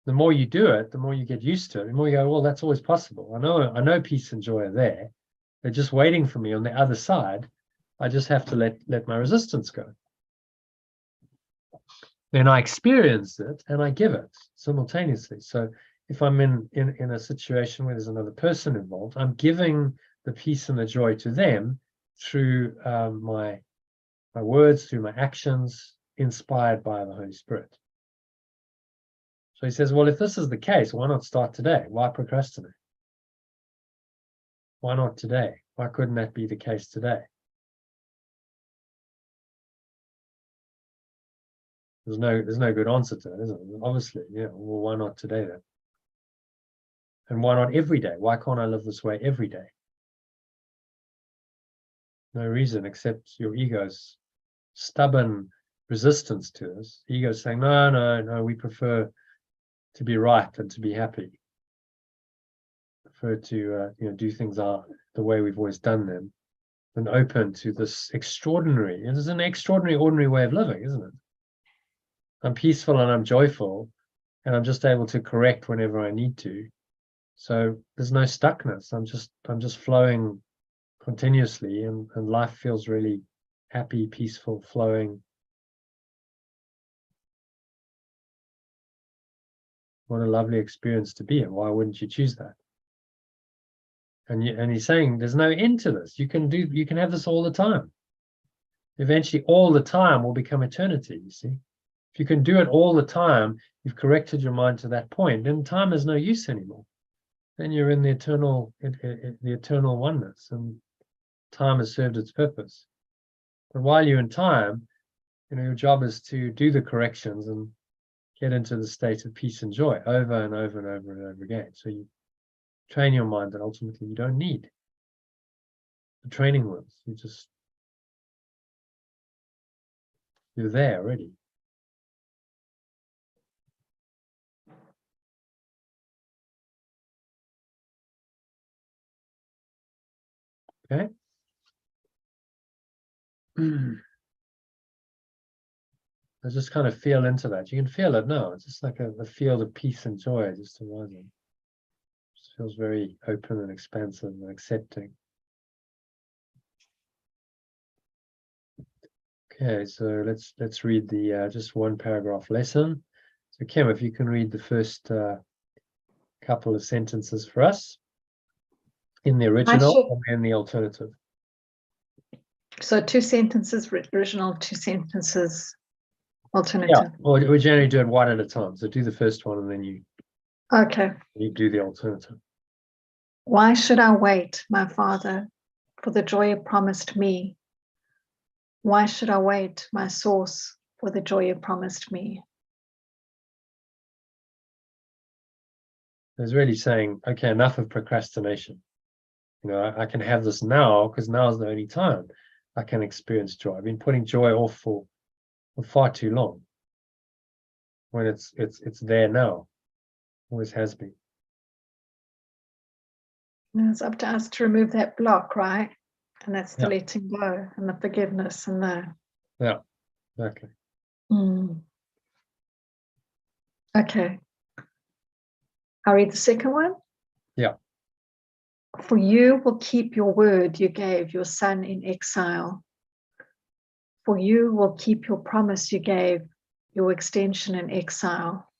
The more you do it, the more you get used to it, the more you go, well, that's always possible. I know peace and joy are there. They're just waiting for me on the other side. I just have to let my resistance go. Then I experience it and I give it simultaneously. So if I'm in a situation where there's another person involved, I'm giving the peace and the joy to them through my words, through my actions, inspired by the Holy Spirit. So he says, well, if this is the case, why not start today? Why procrastinate? Why not today? Why couldn't that be the case today? There's no good answer to it, is it? Obviously, yeah. Well, why not today then? And why not every day? Why can't I live this way every day? No reason except your ego's stubborn resistance to us. Ego saying, no, we prefer to be right and to be happy. Prefer to do things the way we've always done them, and open to this extraordinary. It is an extraordinary, ordinary way of living, isn't it? I'm peaceful and I'm joyful, and I'm just able to correct whenever I need to. So there's no stuckness. I'm just flowing continuously, and life feels really happy, peaceful, flowing. What a lovely experience to be in. Why wouldn't you choose that? And he's saying there's no end to this. You can have this all the time. Eventually, all the time will become eternity, you see. If you can do it all the time, you've corrected your mind to that point, then time is no use anymore. Then you're in the eternal oneness, and time has served its purpose. But while you're in time, your job is to do the corrections and get into the state of peace and joy over and over and over and over again. So you train your mind that ultimately you don't need the training wheels. You're there already. Okay. I just kind of feel into that. You can feel it now. It's just like a field of peace and joy just arising. It just feels very open and expansive and accepting. Okay, so let's read the just one paragraph lesson. So Kim, if you can read the first couple of sentences for us in the original and in the alternative. So 2 sentences original, 2 sentences alternative. Yeah, well, we generally do it one at a time. So do the first one and then you do the alternative. Why should I wait, my Father, for the joy you promised me? Why should I wait, my source, for the joy you promised me? It's really saying, okay, enough of procrastination. I can have this now because now is the only time I can experience joy. I've been putting joy off for far too long. When it's there now, always has been. And it's up to us to remove that block, right? And that's the Yeah. letting go and the forgiveness and the. Yeah, exactly. Okay. I'll read the second one. Yeah. For you will keep your word you gave your son in exile. For you will keep your promise you gave your extension in exile.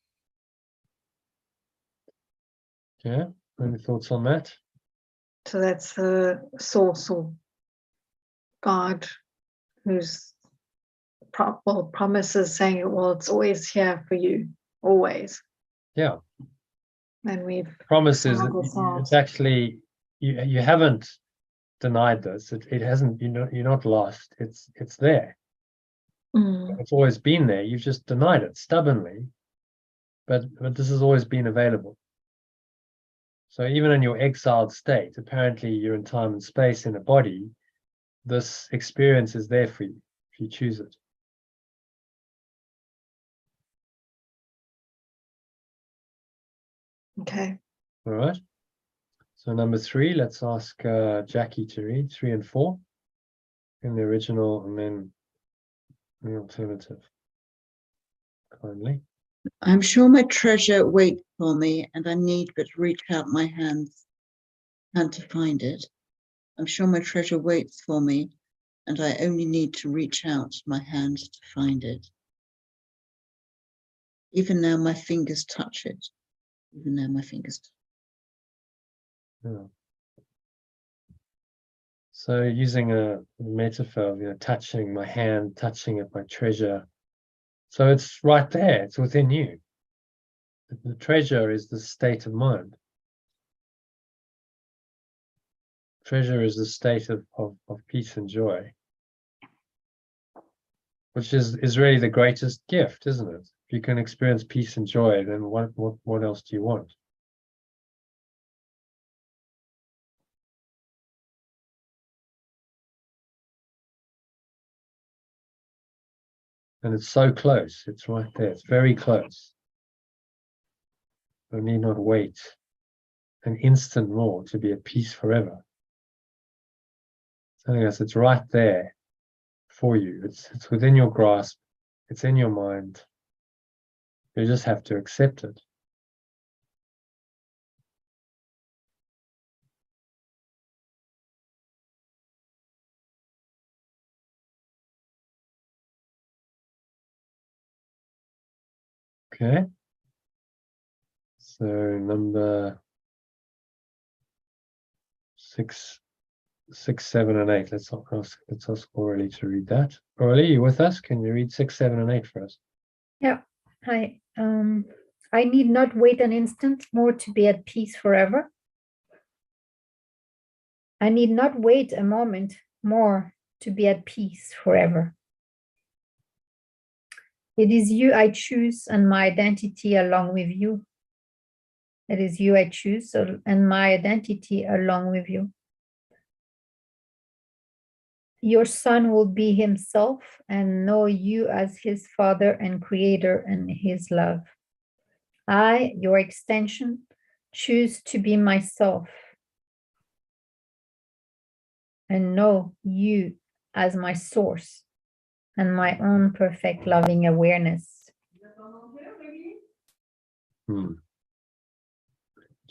Yeah, any thoughts on that? So that's the source or God who's promises saying, well, it's always here for you, always. Yeah. And we've Promises, found ourselves. it's actually, you haven't denied this. It hasn't, you're not lost. It's there. Mm. It's always been there. You've just denied it stubbornly. But this has always been available. So even in your exiled state, apparently you're in time and space in a body, this experience is there for you if you choose it. Okay. All right. So number 3, let's ask Jackie to read 3 and 4 in the original and then the alternative. Kindly. I'm sure my treasure waits for me, and I need but reach out my hand to find it. I'm sure my treasure waits for me, and I only need to reach out my hand to find it. Even now my fingers touch it. Even now my fingers. Yeah. So using a metaphor of, touching my hand, touching it, my treasure. So it's right there, it's within you. The treasure is the state of mind. Treasure is the state of peace and joy, which is really the greatest gift, isn't it? If you can experience peace and joy, then what else do you want? And it's so close, it's right there, it's very close. I need not wait an instant more to be at peace forever. Telling us it's right there for you. It's within your grasp. It's in your mind. You just have to accept it. Okay. So number 6, 7, and 8. Let's ask Aurelie to read that. Aurelie, you with us? Can you read 6, 7, and 8 for us? Yeah. Hi. I need not wait an instant more to be at peace forever. I need not wait a moment more to be at peace forever. It is you I choose and my identity along with you. It is you I choose and my identity along with you. Your son will be himself and know you as his father and creator and his love. I, your extension, choose to be myself and know you as my source and my own perfect loving awareness. Which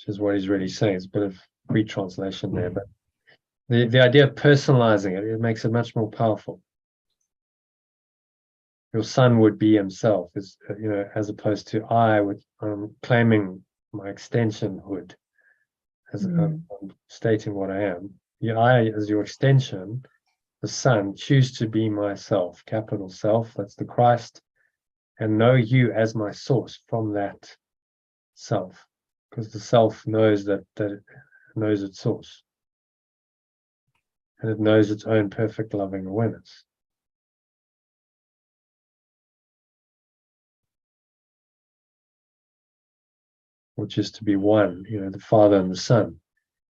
is what he's really saying. It's a bit of retranslation there, but the idea of personalizing it makes it much more powerful. Your son would be himself, as opposed to I'm claiming my extensionhood, as I'm stating what I am. I, as your extension, the son, choose to be myself, capital self, that's the Christ, and know you as my source from that self, because the self knows that it knows its source, and it knows its own perfect loving awareness. Which is to be one, the Father and the Son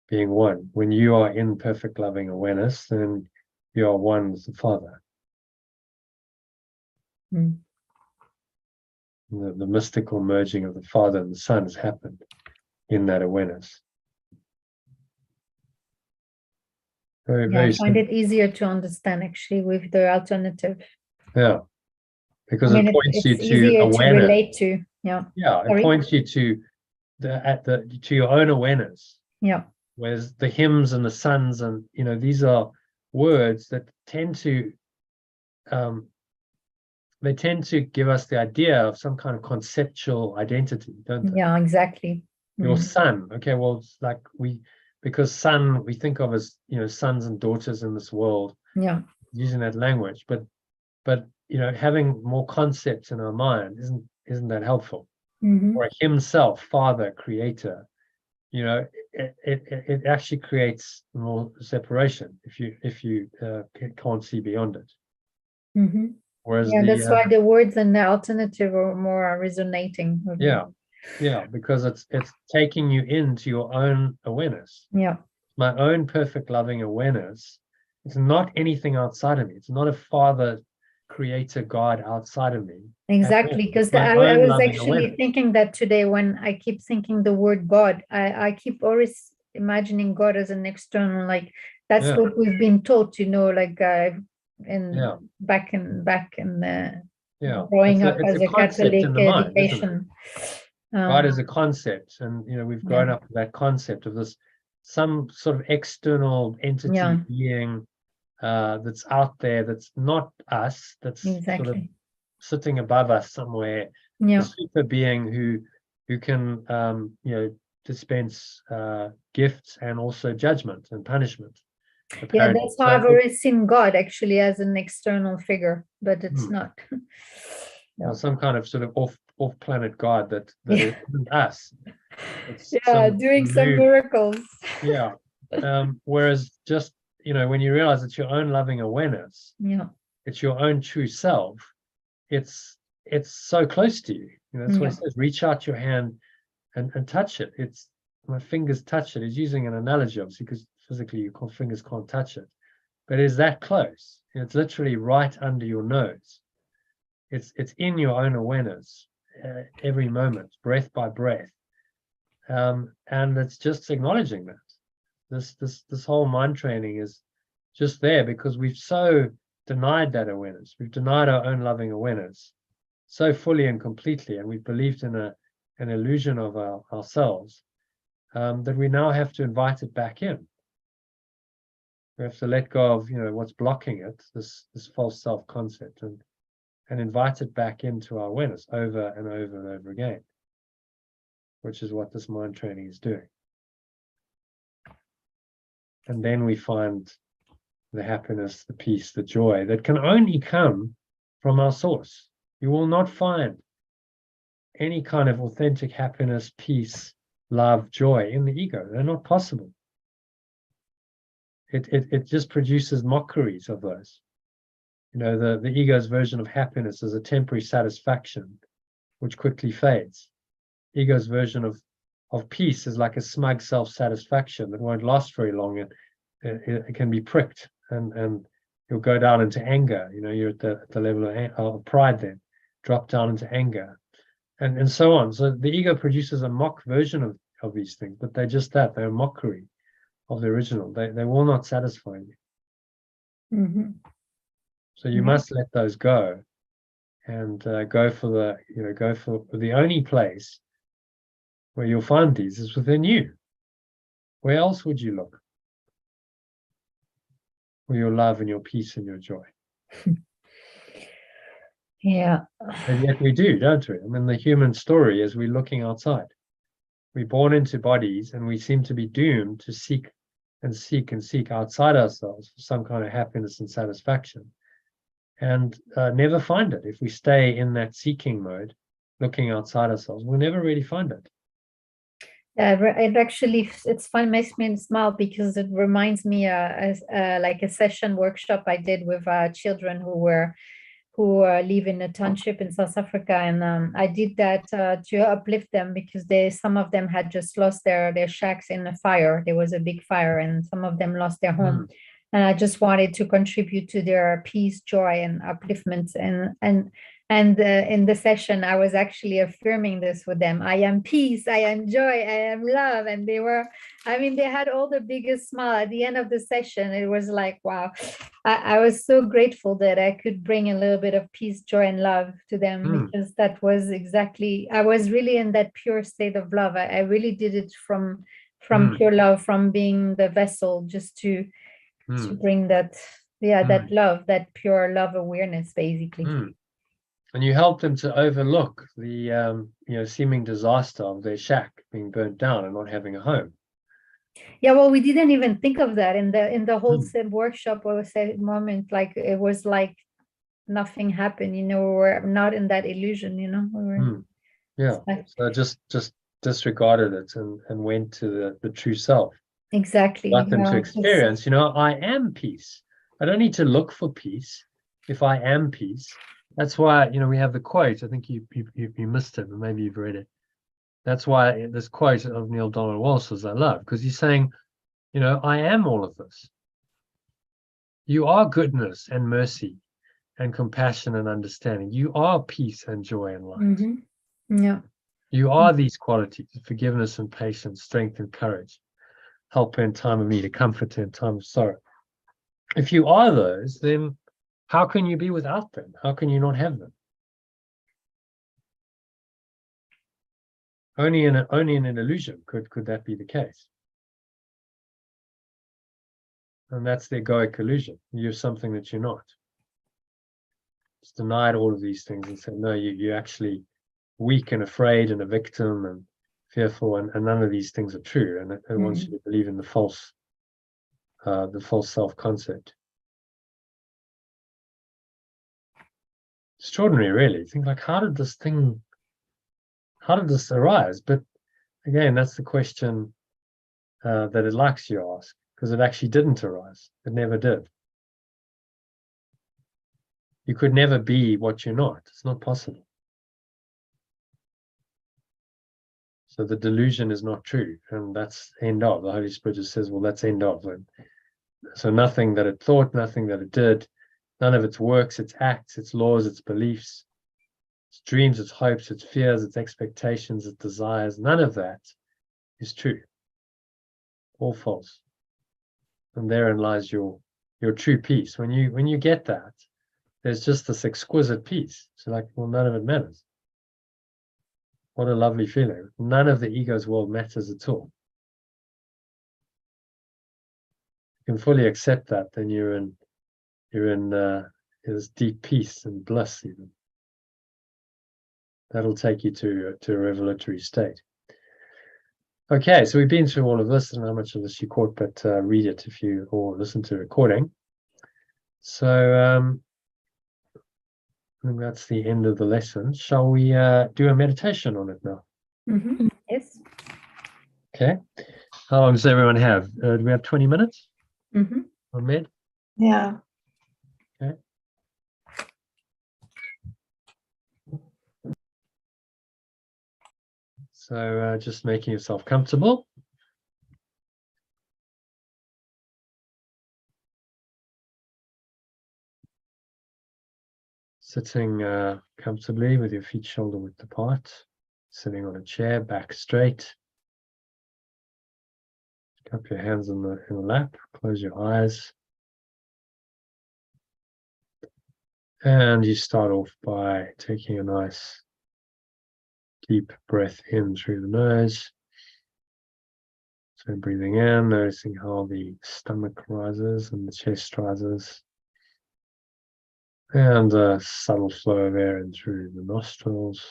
being one. When you are in perfect loving awareness, then you are one with the Father. Mm. The mystical merging of the Father and the Son has happened in that awareness. Very, Yeah, very I find simple. it easier to understand actually with the alternative. Yeah, because I mean, it points you it's to easier to awareness. relate to. Yeah. Yeah, it Sorry? points you to to your own awareness. Yeah. Whereas the hymns and the sons and these are words that tend to give us the idea of some kind of conceptual identity, don't they? Yeah, exactly. Your son, okay, well, it's like because son we think of as sons and daughters in this world, Yeah. using that language, but having more concepts in our mind isn't that helpful? Mhm. Or himself, Father, Creator, you know, it actually creates more separation if you can't see beyond it. Mhm. Whereas Yeah, the that's why the words and the alternative are more resonating. with me. yeah, because it's taking you into your own awareness, Yeah. my own perfect loving awareness. It's not anything outside of me. It's not a father, creator, God outside of me. Exactly, because my I own was loving actually awareness. thinking that today when I keep thinking the word God, I keep always imagining God as an external, like that's Yeah. what we've been taught, like in Yeah. back in the Yeah, growing up it's as a a concept Catholic in the mind, isn't it? education. God is a concept, and we've grown Yeah. up with that concept of this some sort of external entity Yeah. being that's out there, that's not us, that's sort of Exactly. sitting above us somewhere, a Yeah. super being who can dispense gifts and also judgment and punishment. Yeah, Apparently. that's how So I've always seen God actually as an external figure, but it's not. Yeah. some kind of sort of off planet God that Yeah. isn't us. It's Yeah, doing some new, miracles. yeah. Whereas just when you realize it's your own loving awareness, Yeah. it's your own true self, it's so close to you. That's what it says. Reach out your hand and touch it. It's my fingers touch it. It's using an analogy, obviously, because physically your fingers can't touch it, but it's that close. It's literally right under your nose. It's in your own awareness every moment, breath by breath, and it's just acknowledging that this whole mind training is just there because we've so denied that awareness. We've denied our own loving awareness so fully and completely, and we've believed in an illusion of ourselves, that we now have to invite it back in. We have to let go of what's blocking it, this false self concept, and invite it back into our awareness over and over and over again, which is what this mind training is doing. And then we find the happiness, the peace, the joy that can only come from our source. You will not find any kind of authentic happiness, peace, love, joy in the ego. They're not possible. It just produces mockeries of those. The ego's version of happiness is a temporary satisfaction, which quickly fades. Ego's version of peace is like a smug self-satisfaction that won't last very long, and it can be pricked, and you'll go down into anger. You're at the level of pride, then drop down into anger, and so on. So the ego produces a mock version of these things, but they're just that. They're a mockery of the original. They will not satisfy you. Mm-hmm. So you must let those go, and go for the only place where you'll find these is within you. Where else would you look for your love and your peace and your joy? Yeah. And yet we do, don't we? I mean, the human story is we're looking outside. We're born into bodies, and we seem to be doomed to seek and seek and seek outside ourselves for some kind of happiness and satisfaction, and never find it. If we stay in that seeking mode, looking outside ourselves, we'll never really find it. It's fun, makes me smile because it reminds me like a session workshop I did with children who live in a township in South Africa, and I did that to uplift them because some of them had just lost their shacks in a fire. There was a big fire, and some of them lost their home. And I just wanted to contribute to their peace, joy, and upliftment. And in the session, I was actually affirming this with them. I am peace, I am joy, I am love. And they had all the biggest smile at the end of the session. It was like, wow, I was so grateful that I could bring a little bit of peace, joy, and love to them, because that was exactly, I was really in that pure state of love. I really did it from pure love, from being the vessel, just to bring that, that love, that pure love awareness, basically. And you help them to overlook the seeming disaster of their shack being burnt down and not having a home. Yeah, well, we didn't even think of that in the whole workshop or moment. Like it was like nothing happened. We were not in that illusion. We were. Yeah. So just disregarded it and went to the true self. Exactly. Got them to Yeah, experience, I am peace. I don't need to look for peace if I am peace. That's why, we have the quote. I think you missed it, but maybe you've read it. That's why this quote of Neil Donald Walsh's I love, because he's saying, I am all of this. You are goodness and mercy and compassion and understanding. You are peace and joy and light. Mhm. Yeah. You are these qualities: forgiveness and patience, strength and courage, helper in time of need, a comforter in time of sorrow. If you are those, then how can you be without them? How can you not have them? Only in an illusion could that be the case. And that's the egoic illusion. You're something that you're not. It's denied all of these things and said, no, you're actually weak and afraid and a victim and fearful, and none of these things are true. And it wants you to believe in the false self-concept. Extraordinary, really. Think like, how did this arise? But again, that's the question that it likes you to ask, because it actually didn't arise. It never did. You could never be what you're not. It's not possible. So the delusion is not true, and that's end of. The Holy Spirit just says, well, that's end of. And so nothing that it thought, nothing that it did, none of its works, its acts, its laws, its beliefs, its dreams, its hopes, its fears, its expectations, its desires, none of that is true. All false. And therein lies your true peace. When you get that, there's just this exquisite peace. So like, well, none of it matters. What a lovely feeling. None of the ego's world matters at all. You can fully accept that, then you're in this deep peace and bliss even. That'll take you to a revelatory state. Okay, so we've been through all of this. I don't know how much of this you caught, but read it or listen to the recording. So I think that's the end of the lesson. Shall we do a meditation on it now? Mhm. Yes. Okay. How long does everyone have? Do we have 20 minutes Mhm. on med? Yeah. Okay. So just making yourself comfortable. Sitting comfortably with your feet shoulder width apart. Sitting on a chair, back straight. Cup your hands in the lap. Close your eyes. And you start off by taking a nice deep breath in through the nose. So breathing in, noticing how the stomach rises and the chest rises. And a subtle flow of air in through the nostrils.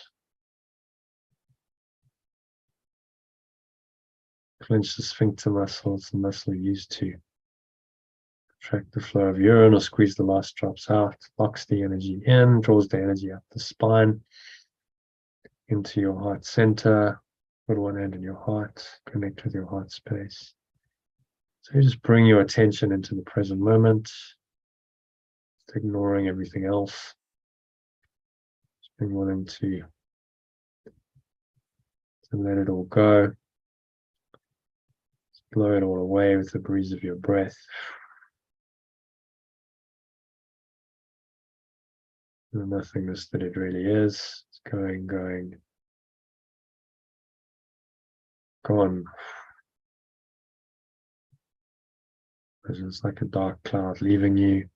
Clench the sphincter muscle. It's the muscle used to contract the flow of urine or squeeze the last drops out. Locks the energy in, draws the energy up the spine into your heart center. Put one hand in your heart, connect with your heart space. So you just bring your attention into the present moment, just ignoring everything else. Just being willing to let it all go. Just blow it all away with the breeze of your breath. The nothingness that it really is. It's going, gone. It's just like a dark cloud leaving you.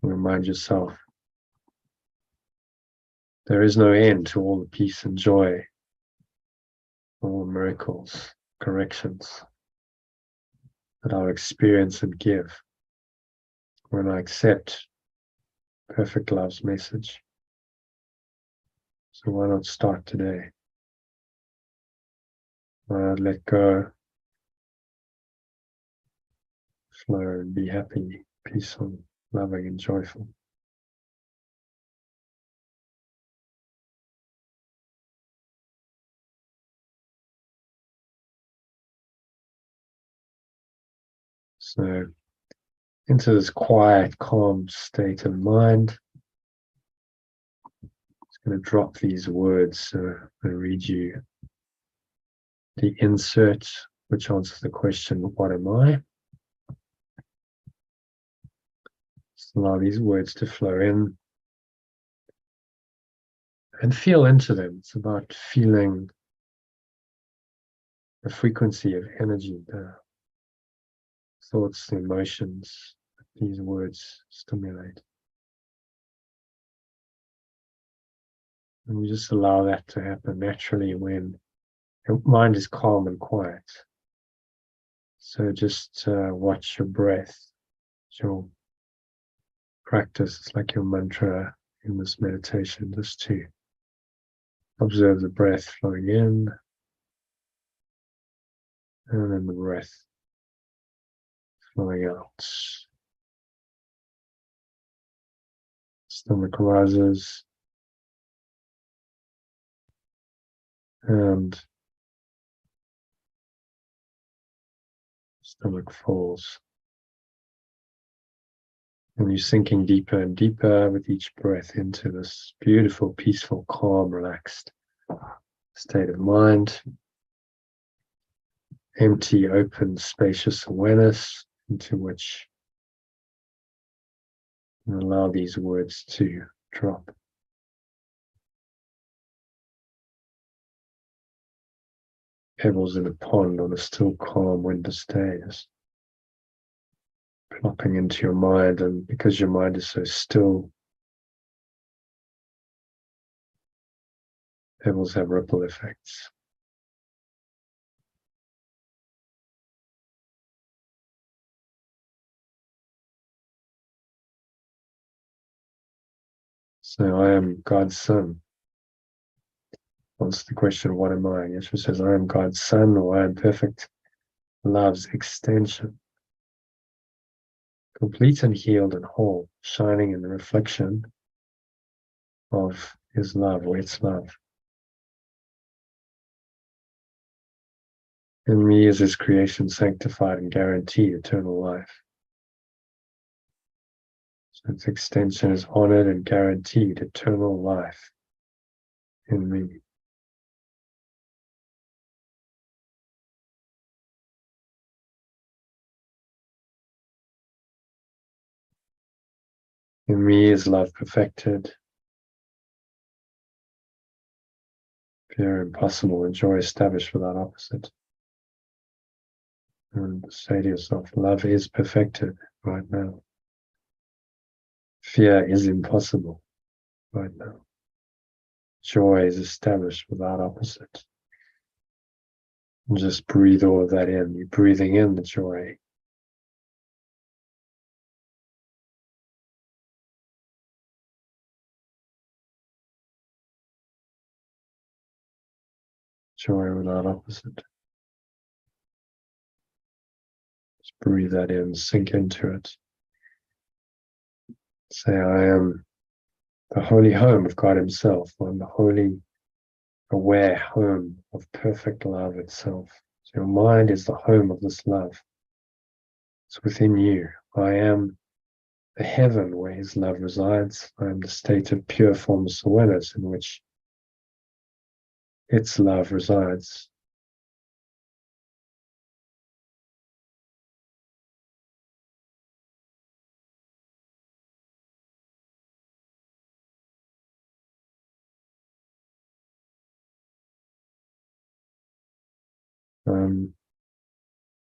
Remind yourself there is no end to all the peace and joy, all the miracles, corrections that I'll experience and give when I accept perfect love's message. So why not start today? Why not let go, flow, and be happy, peaceful, loving, and joyful. So into this quiet, calm state of mind. Just going to drop these words and read you the insert, which answers the question, what am I? Just allow these words to flow in and feel into them. It's about feeling the frequency of energy, the thoughts, the emotions that these words stimulate. And you just allow that to happen naturally when your mind is calm and quiet. So just watch your breath, your practice. It's like your mantra in this meditation, just to observe the breath flowing in and then the breath flowing out. Stomach rises and stomach falls. And you're sinking deeper and deeper with each breath into this beautiful, peaceful, calm, relaxed state of mind. Empty, open, spacious awareness into which you allow these words to drop. Pebbles in a pond on a still, calm winter's day, just plopping into your mind, and because your mind is so still, pebbles have ripple effects. So I am God's son. Answer the question, what am I? Yeshua says, I am God's son, or I am perfect love's extension. Complete and healed and whole, shining in the reflection of his love, or its love. In me is his creation sanctified and guaranteed eternal life. So its extension is honored and guaranteed eternal life in me. In me is love perfected, fear impossible, and joy established without opposite. And say to yourself, love is perfected right now. Fear is impossible right now. Joy is established without opposite. And just breathe all of that in. You're breathing in the joy. Joy without opposite. Just breathe that in, sink into it. Say, I am the holy home of God himself. I'm the holy, aware home of perfect love itself. So your mind is the home of this love. It's within you. I am the heaven where his love resides. I am the state of pure formless awareness in which its love resides.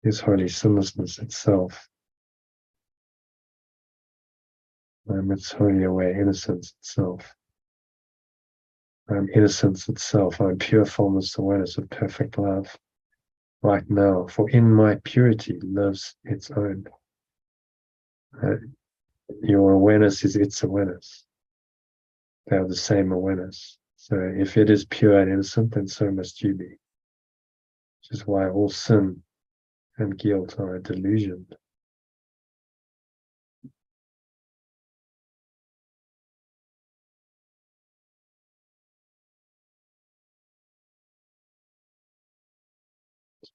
His holy sinlessness itself. Its holy aware innocence itself. I'm innocence itself. I'm pure formless awareness of perfect love right now. For in my purity lives its own. Your awareness is its awareness. They are the same awareness. So if it is pure and innocent, then so must you be. Which is why all sin and guilt are a delusion.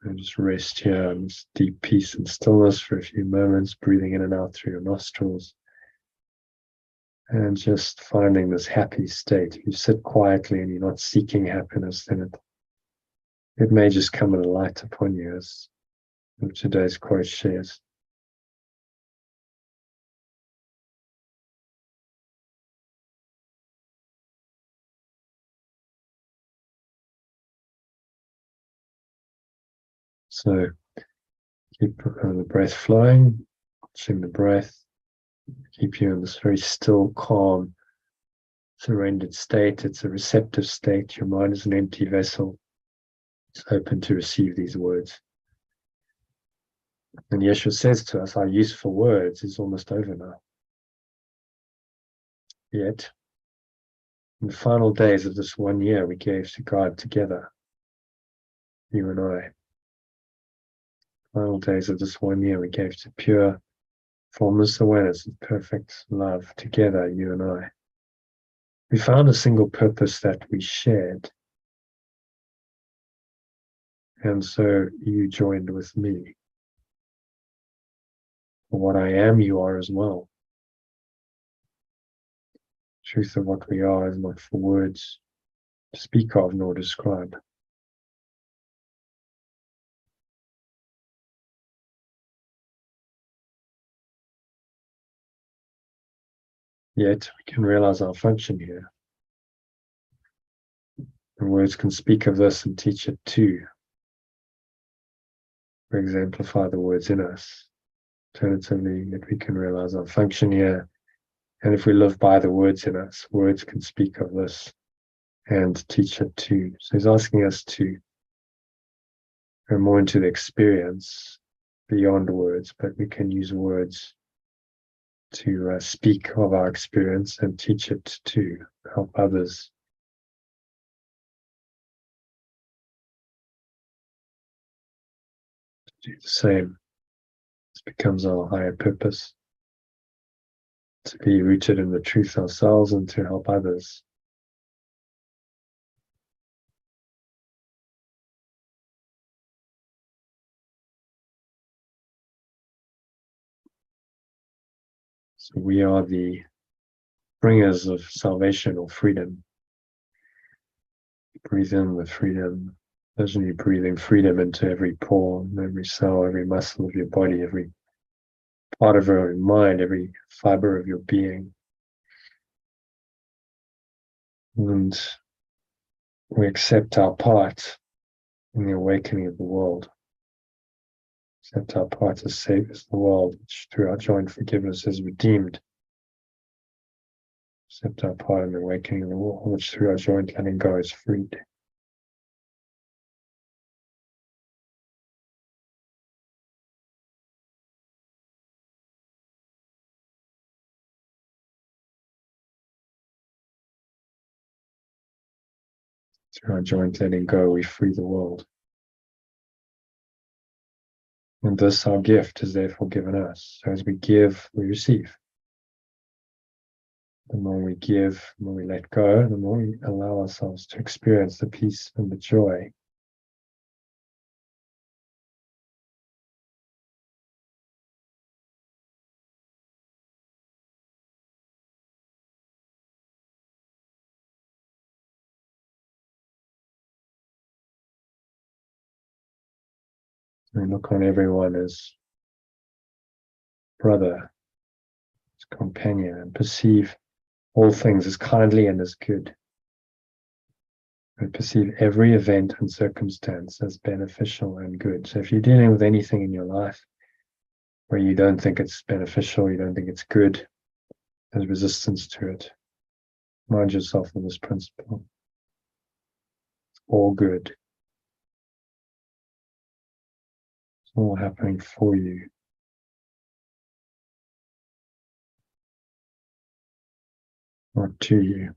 So just rest here in this deep peace and stillness for a few moments, breathing in and out through your nostrils. And just finding this happy state. If you sit quietly and you're not seeking happiness, then it may just come in a light upon you, as today's quote shares. So keep the breath flowing, watching the breath, keep you in this very still, calm, surrendered state. It's a receptive state. Your mind is an empty vessel. It's open to receive these words. And Yeshua says to us, our use for words is almost over now. Yet, in the final days of this 1 year we gave to God together, you and I. Final days of this 1 year we gave to pure, formless awareness of perfect love together, you and I. We found a single purpose that we shared. And so you joined with me. For what I am, you are as well. Truth of what we are is not for words to speak of nor describe. Yet we can realize our function here. And words can speak of this and teach it too. We exemplify the words in us. Alternatively, yet we can realize our function here. And if we live by the words in us, words can speak of this and teach it too. So he's asking us to go more into the experience beyond words, but we can use words to speak of our experience and teach it to help others. To do the same. This becomes our higher purpose. To be rooted in the truth ourselves and to help others. So we are the bringers of salvation or freedom. Breathe in with freedom. Imagine you breathing freedom into every pore, every cell, every muscle of your body, every part of your mind, every fiber of your being. And we accept our part in the awakening of the world. Accept our part as saviors of the world, which through our joint forgiveness is redeemed. Accept our part in the awakening of the world, which through our joint letting go is freed. Through our joint letting go, we free the world. And this, our gift, is therefore given us. So as we give, we receive. The more we give, the more we let go, the more we allow ourselves to experience the peace and the joy. We look on everyone as brother, as companion, and perceive all things as kindly and as good. We perceive every event and circumstance as beneficial and good. So if you're dealing with anything in your life where you don't think it's beneficial, you don't think it's good, there's resistance to it. Remind yourself of this principle. It's all good. It's all happening for you. Not to you.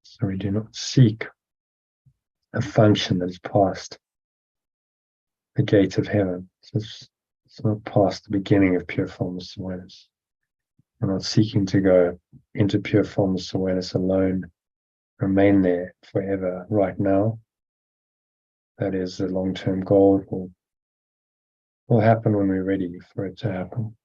So we do not seek a function that is past the gate of heaven. So it's not past the beginning of pure formless awareness. We're not seeking to go into pure formless awareness alone, remain there forever. Right now, that is the long-term goal. It will happen when we're ready for it to happen.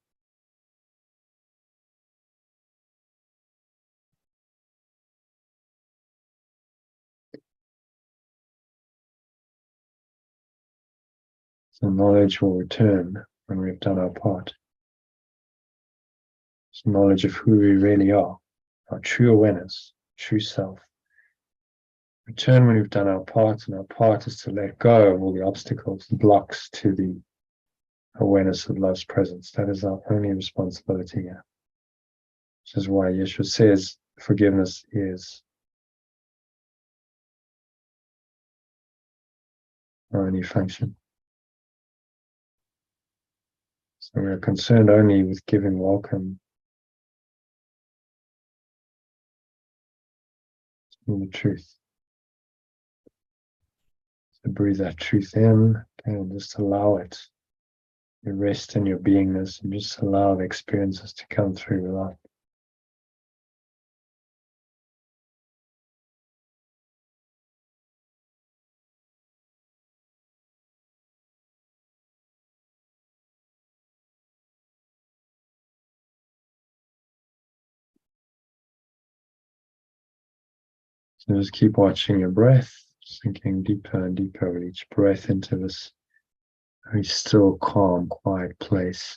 So knowledge will return when we've done our part. It's knowledge of who we really are, our true awareness, true self. Return when we've done our part, and our part is to let go of all the obstacles, the blocks to the awareness of love's presence. That is our only responsibility here. Which is why Yeshua says forgiveness is our only function. So we are concerned only with giving welcome to the truth. So breathe that truth in and just allow it. You rest in your beingness and just allow the experiences to come through without So just keep watching your breath, sinking deeper and deeper with each breath into this very still, calm, quiet place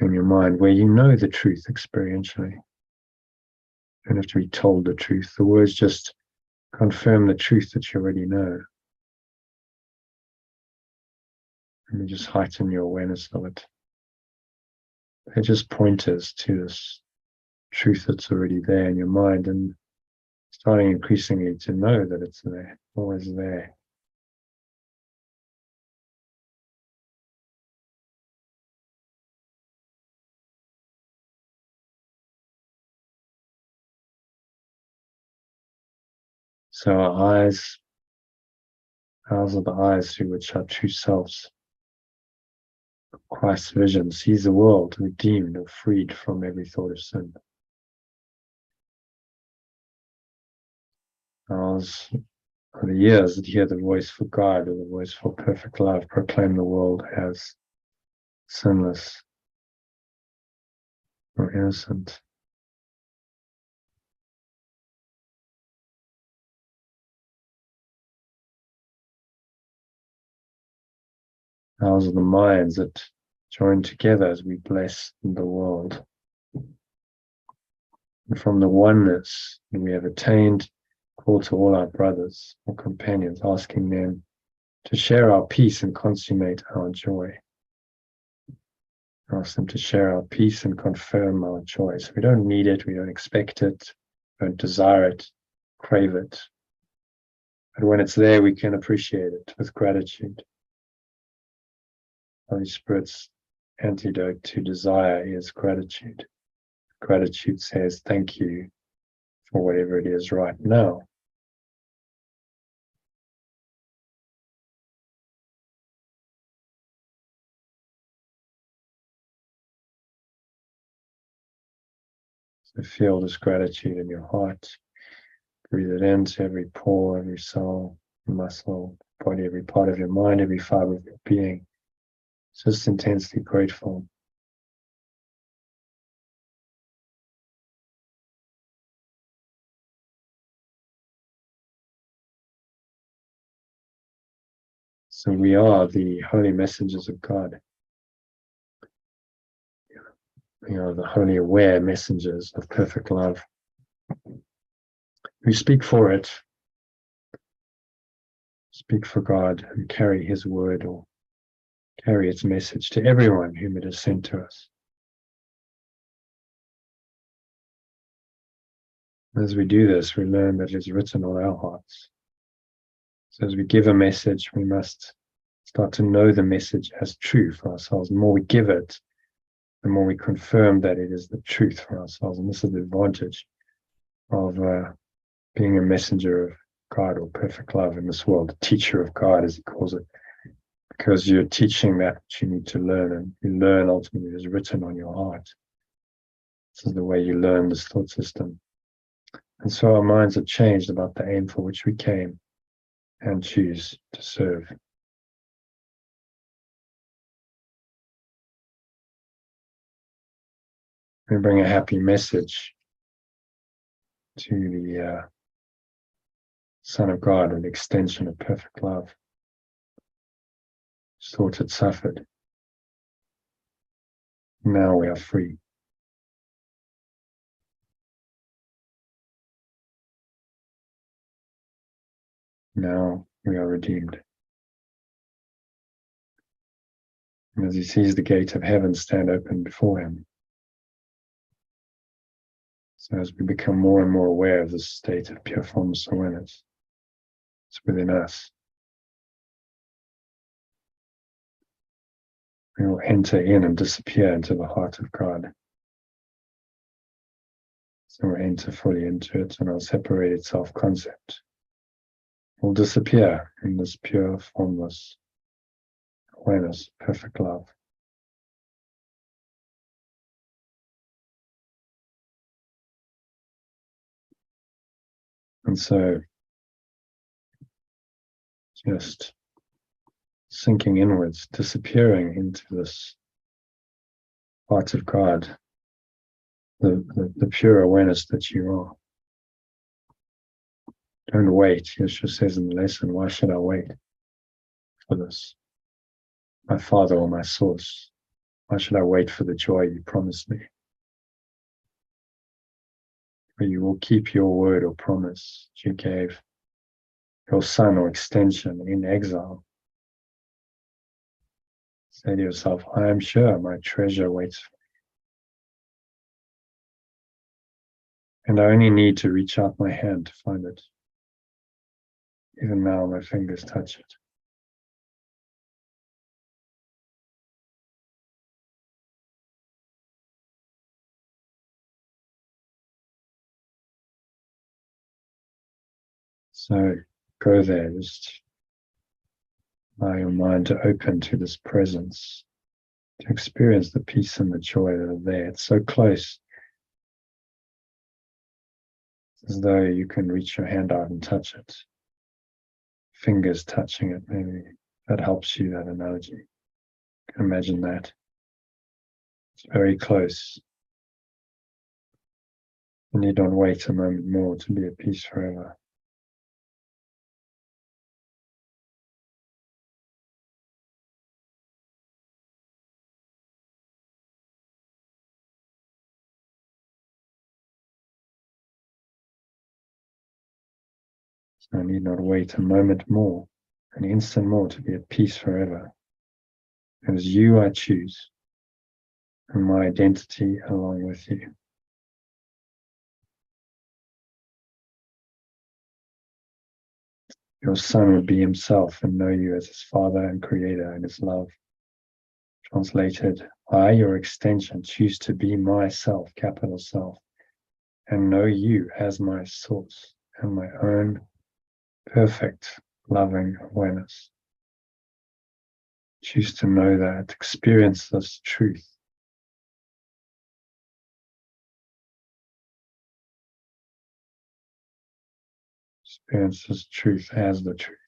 in your mind where you know the truth experientially. You don't have to be told the truth. The words just confirm the truth that you already know. And you just heighten your awareness of it. They're just pointers to this truth that's already there in your mind, and starting increasingly to know that it's there, always there. So our eyes are the eyes through which our true selves, Christ's vision, sees the world redeemed or freed from every thought of sin. Ours are the ears that hear the voice for God, or the voice for perfect love, proclaim the world as sinless or innocent. Ours are the minds that join together as we bless the world. And from the oneness that we have attained, call to all our brothers or companions, asking them to share our peace and consummate our joy. Ask them to share our peace and confirm our joy. So we don't need it, we don't expect it, don't desire it, crave it. But when it's there, we can appreciate it with gratitude. Holy Spirit's antidote to desire is gratitude. Gratitude says, thank you for whatever it is right now. So feel this gratitude in your heart. Breathe it into every pore, every cell, muscle, body, every part of your mind, every fiber of your being. Just intensely grateful. So we are the holy messengers of God. We are the holy aware messengers of perfect love. We speak for it, speak for God, and carry his word or carry its message to everyone whom it is sent to us. As we do this, we learn that it is written on our hearts. So as we give a message, we must start to know the message as true for ourselves. The more we give it, the more we confirm that it is the truth for ourselves. And this is the advantage of being a messenger of God or perfect love in this world, a teacher of God, as he calls it, because you're teaching that which you need to learn, and you learn ultimately is written on your heart. This is the way you learn this thought system. And so our minds are changed about the aim for which we came. and choose to serve. We bring a happy message to the Son of God, an extension of perfect love. Thought it suffered. Now we are free. Now we are redeemed. And as he sees the gate of heaven stand open before him, so as we become more and more aware of this state of pure formless awareness, it's within us. We will enter in and disappear into the heart of God. So we'll enter fully into it, and our separated self-concept will disappear in this pure formless awareness, perfect love. And so, just sinking inwards, disappearing into this part of God, the pure awareness that you are. Don't wait. Yeshua says in the lesson, why should I wait for this? My Father or my source. Why should I wait for the joy you promised me? For you will keep your word or promise that you gave your son or extension in exile. Say to yourself, I am sure my treasure waits for me. And I only need to reach out my hand to find it. Even now my fingers touch it. So go there, just allow your mind to open to this presence, to experience the peace and the joy that are there. It's so close. It's as though you can reach your hand out and touch it. Fingers touching it, maybe. That helps you, that analogy. You can imagine that. It's very close. You need not wait a moment more to be at peace forever. So I need not wait a moment more, an instant more to be at peace forever. As you I choose, and my identity along with you. Your son would be himself and know you as his father and creator and his love. Translated, I, your extension, choose to be myself, capital self, and know you as my source and my own perfect, loving awareness. Choose to know that, experience this truth. Experience this truth as the truth.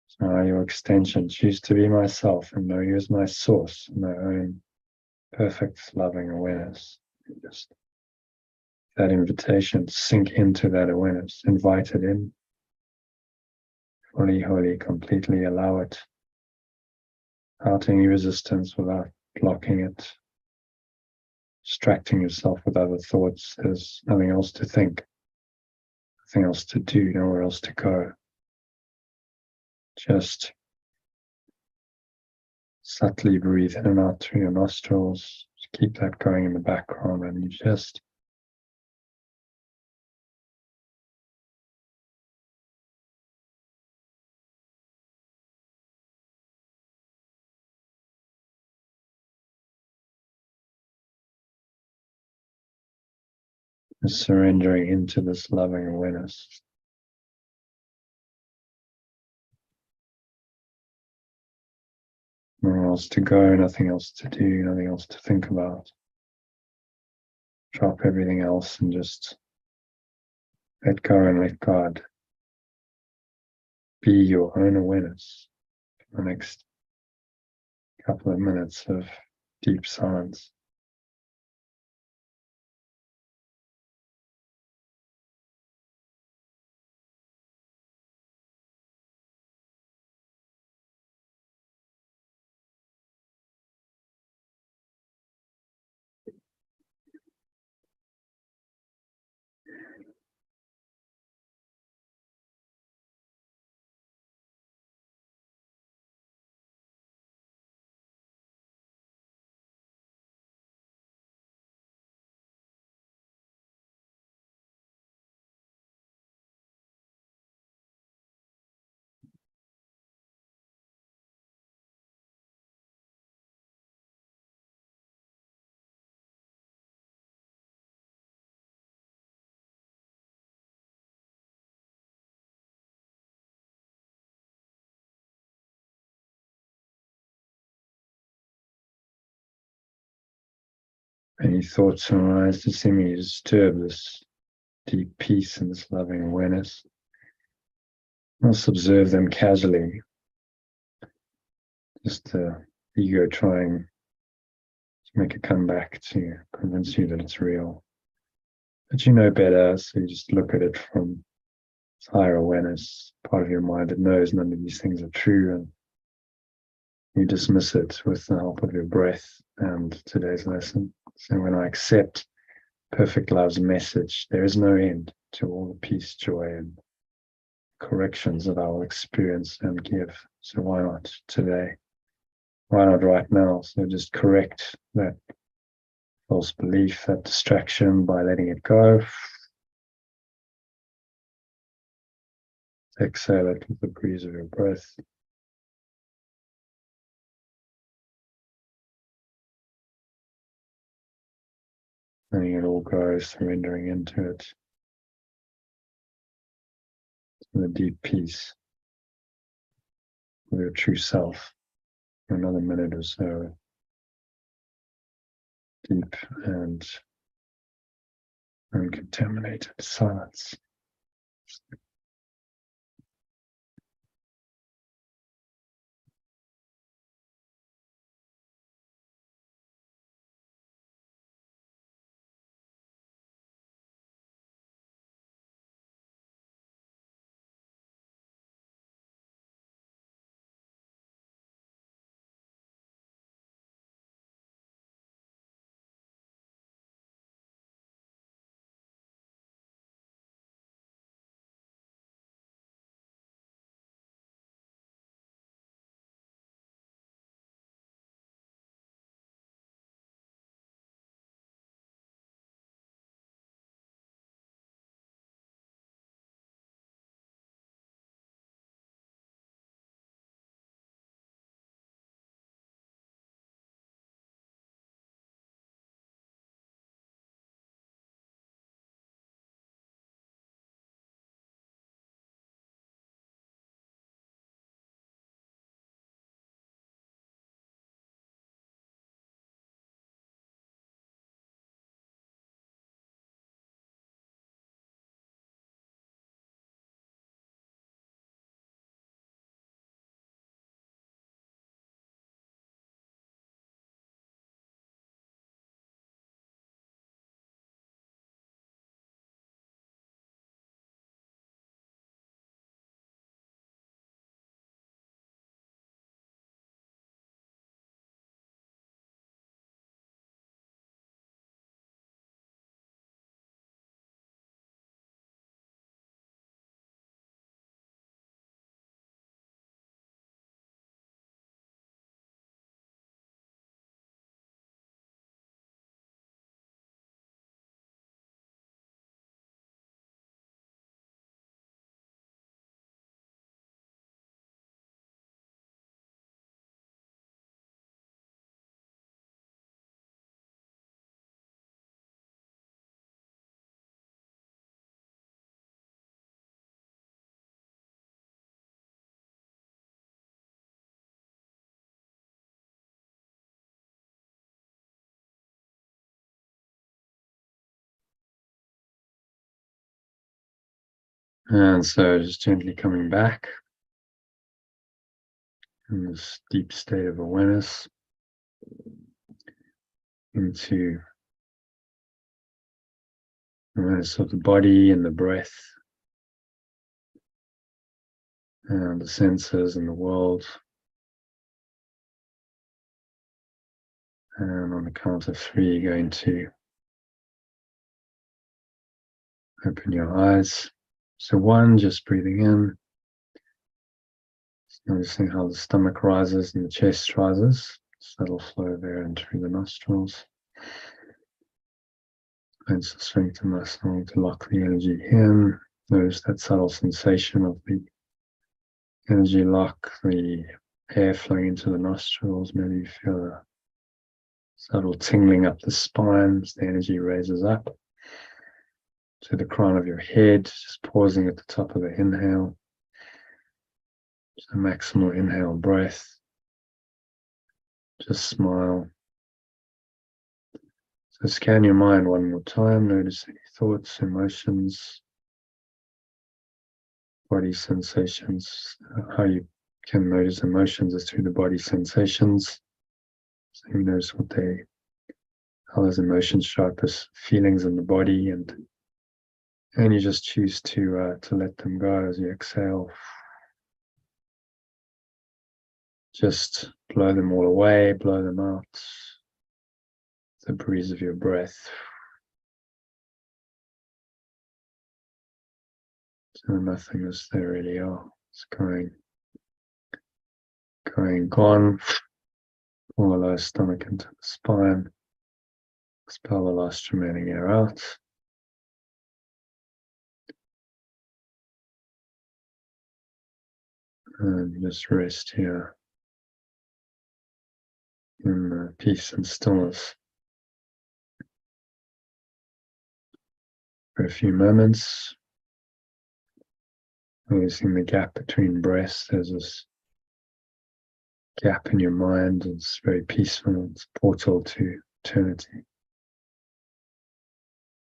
So I, your extension, choose to be myself and know you as my source and my own perfect, loving awareness. Just that invitation, sink into that awareness, invite it in, fully, wholly, completely allow it, without any resistance, without blocking it, distracting yourself with other thoughts. There's nothing else to think, nothing else to do, nowhere else to go. Just subtly breathe in and out through your nostrils. Just keep that going in the background, and you just Just surrendering into this loving awareness. Nothing else to go, nothing else to do, nothing else to think about. Drop everything else and just let go and let God be your own awareness for the next couple of minutes of deep silence. Any thoughts arise to seem to disturb this deep peace and this loving awareness? Just observe them casually. Just the ego trying to make it come back to convince you that it's real. But you know better, so you just look at it from this higher awareness, part of your mind that knows none of these things are true, and you dismiss it with the help of your breath and today's lesson. So when I accept perfect love's message, there is no end to all the peace, joy, and corrections that I will experience and give. So why not today? Why not right now? So just correct that false belief, that distraction by letting it go. Exhale it with the breeze of your breath. Letting it all go, surrendering into it. To the deep peace of your true self. For another minute or so. Deep and uncontaminated silence. And so just gently coming back in this deep state of awareness into awareness of the body and the breath and the senses and the world. And on the count of 3, you're going to open your eyes. So 1, just breathing in. Just noticing how the stomach rises and the chest rises. Subtle flow there and through the nostrils. And so strength and muscle to lock the energy in. Notice that subtle sensation of the energy lock, the air flowing into the nostrils. Maybe you feel a subtle tingling up the spine as the energy raises up to the crown of your head, just pausing at the top of the inhale. So maximal inhale breath. Just smile. So scan your mind one more time. Notice any thoughts, emotions, body sensations. How you can notice emotions is through the body sensations. So you notice how those emotions show up as feelings in the body, and you just choose to let them go as you exhale. Just blow them all away, blow them out. The breeze of your breath. So nothing is there really. It's gone. Pull the lower stomach into the spine. Expel the last remaining air out. And just rest here in peace and stillness for a few moments. Noticing the gap between breaths. There's this gap in your mind. It's very peaceful. It's a portal to eternity.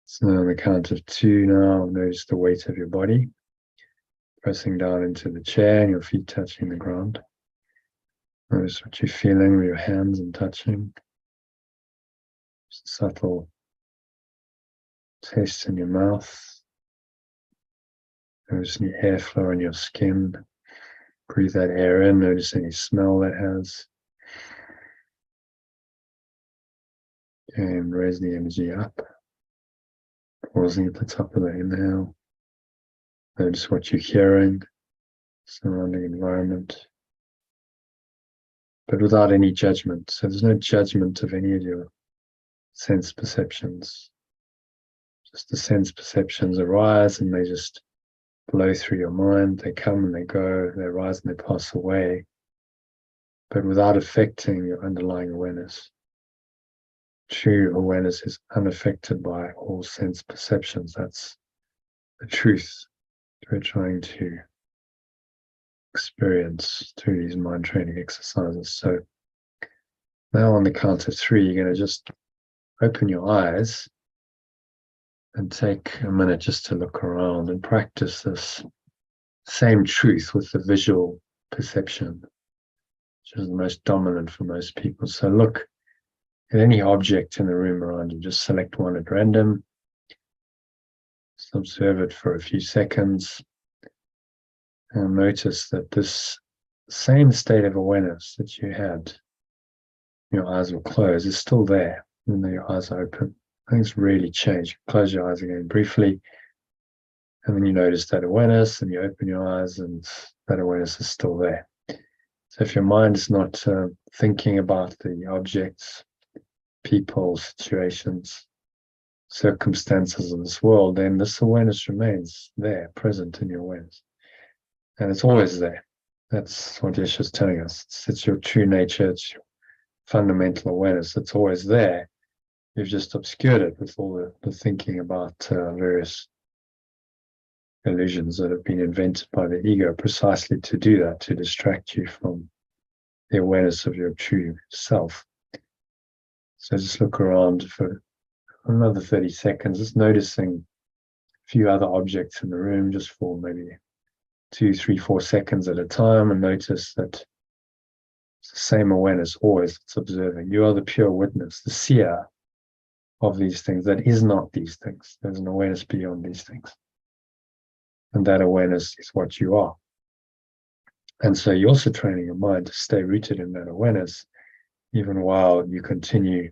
So on the count of 2 now, notice the weight of your body pressing down into the chair and your feet touching the ground. Notice what you're feeling with your hands and touching. Just subtle taste in your mouth. Notice any airflow in your skin. Breathe that air in. Notice any smell that has. And raise the energy up. Pausing at the top of the inhale. Notice what you're hearing, surrounding environment. But without any judgment. So there's no judgment of any of your sense perceptions. Just the sense perceptions arise and they just blow through your mind. They come and they go, they rise and they pass away, but without affecting your underlying awareness. True awareness is unaffected by all sense perceptions. That's the truth we're trying to experience through these mind training exercises. So now on the count of 3, you're going to just open your eyes and take a minute just to look around and practice this same truth with the visual perception, which is the most dominant for most people. So look at any object in the room around you. Just select one at random. Just observe it for a few seconds. And notice that this same state of awareness that you had, your eyes were closed, is still there, even though your eyes are open. Things really change. Close your eyes again briefly, and then you notice that awareness, and you open your eyes, and that awareness is still there. So if your mind is not thinking about the objects, people, situations, circumstances of this world, then this awareness remains there, present in your awareness. And it's always there. That's what Yeshua's telling us. It's your true nature, it's your fundamental awareness. It's always there. You've just obscured it with all the thinking about various illusions that have been invented by the ego precisely to do that, to distract you from the awareness of your true self. So just look around for another 30 seconds, just noticing few other objects in the room just for maybe 2, 3, 4 seconds at a time, and notice that it's the same awareness always that's observing. You are the pure witness, the seer of these things that is not these things. There's an awareness beyond these things. And that awareness is what you are. And so you're also training your mind to stay rooted in that awareness, even while you continue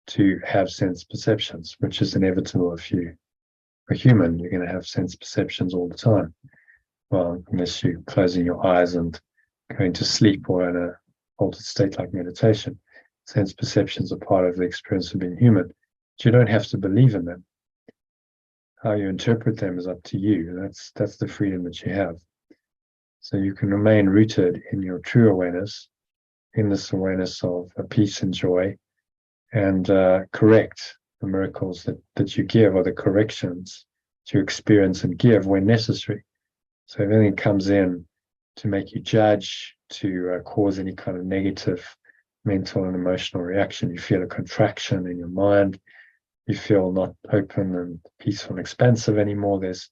to have sense perceptions, which is inevitable. If you are human, you're going to have sense perceptions all the time. Well, unless you're closing your eyes and going to sleep or in a altered state like meditation. Sense perceptions are part of the experience of being human, but you don't have to believe in them. How you interpret them is up to you. That's the freedom that you have. So you can remain rooted in your true awareness, in this awareness of peace and joy, and correct the miracles that you give, or the corrections to experience and give when necessary. So if anything comes in to make you judge, to cause any kind of negative mental and emotional reaction, you feel a contraction in your mind, you feel not open and peaceful and expansive anymore, there's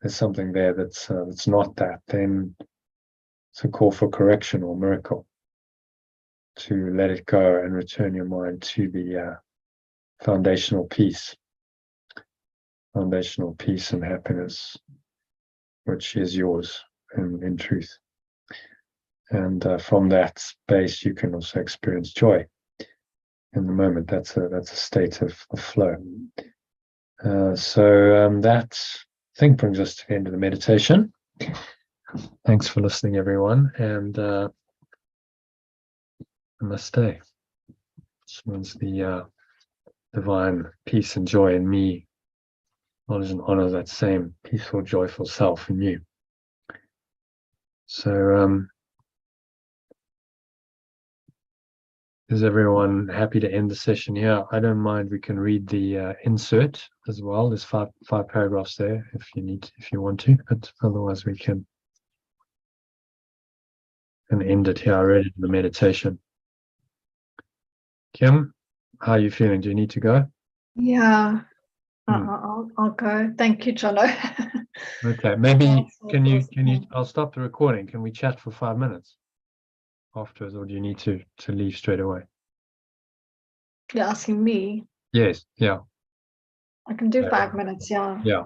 something there that's not that, then it's a call for correction or miracle, to let it go and return your mind to the foundational peace and happiness, which is yours in truth. And from that space, you can also experience joy in the moment. That's a state of flow. So that I think brings us to the end of the meditation. Thanks for listening, everyone, and namaste. This means the divine peace and joy in me, knowledge and honor that same peaceful, joyful self in you. So is everyone happy to end the session here? I don't mind. We can read the insert as well. There's five paragraphs there if you want to, but otherwise we can end it here. I read it in the meditation. Kim, how are you feeling? Do you need to go? Yeah, I'll go. Thank you, Cholo. Okay, maybe Yes, can you yes. I'll stop the recording. Can we chat for 5 minutes afterwards, or do you need to leave straight away? You're asking me. Yes, yeah. I can do 5 minutes, yeah. Yeah.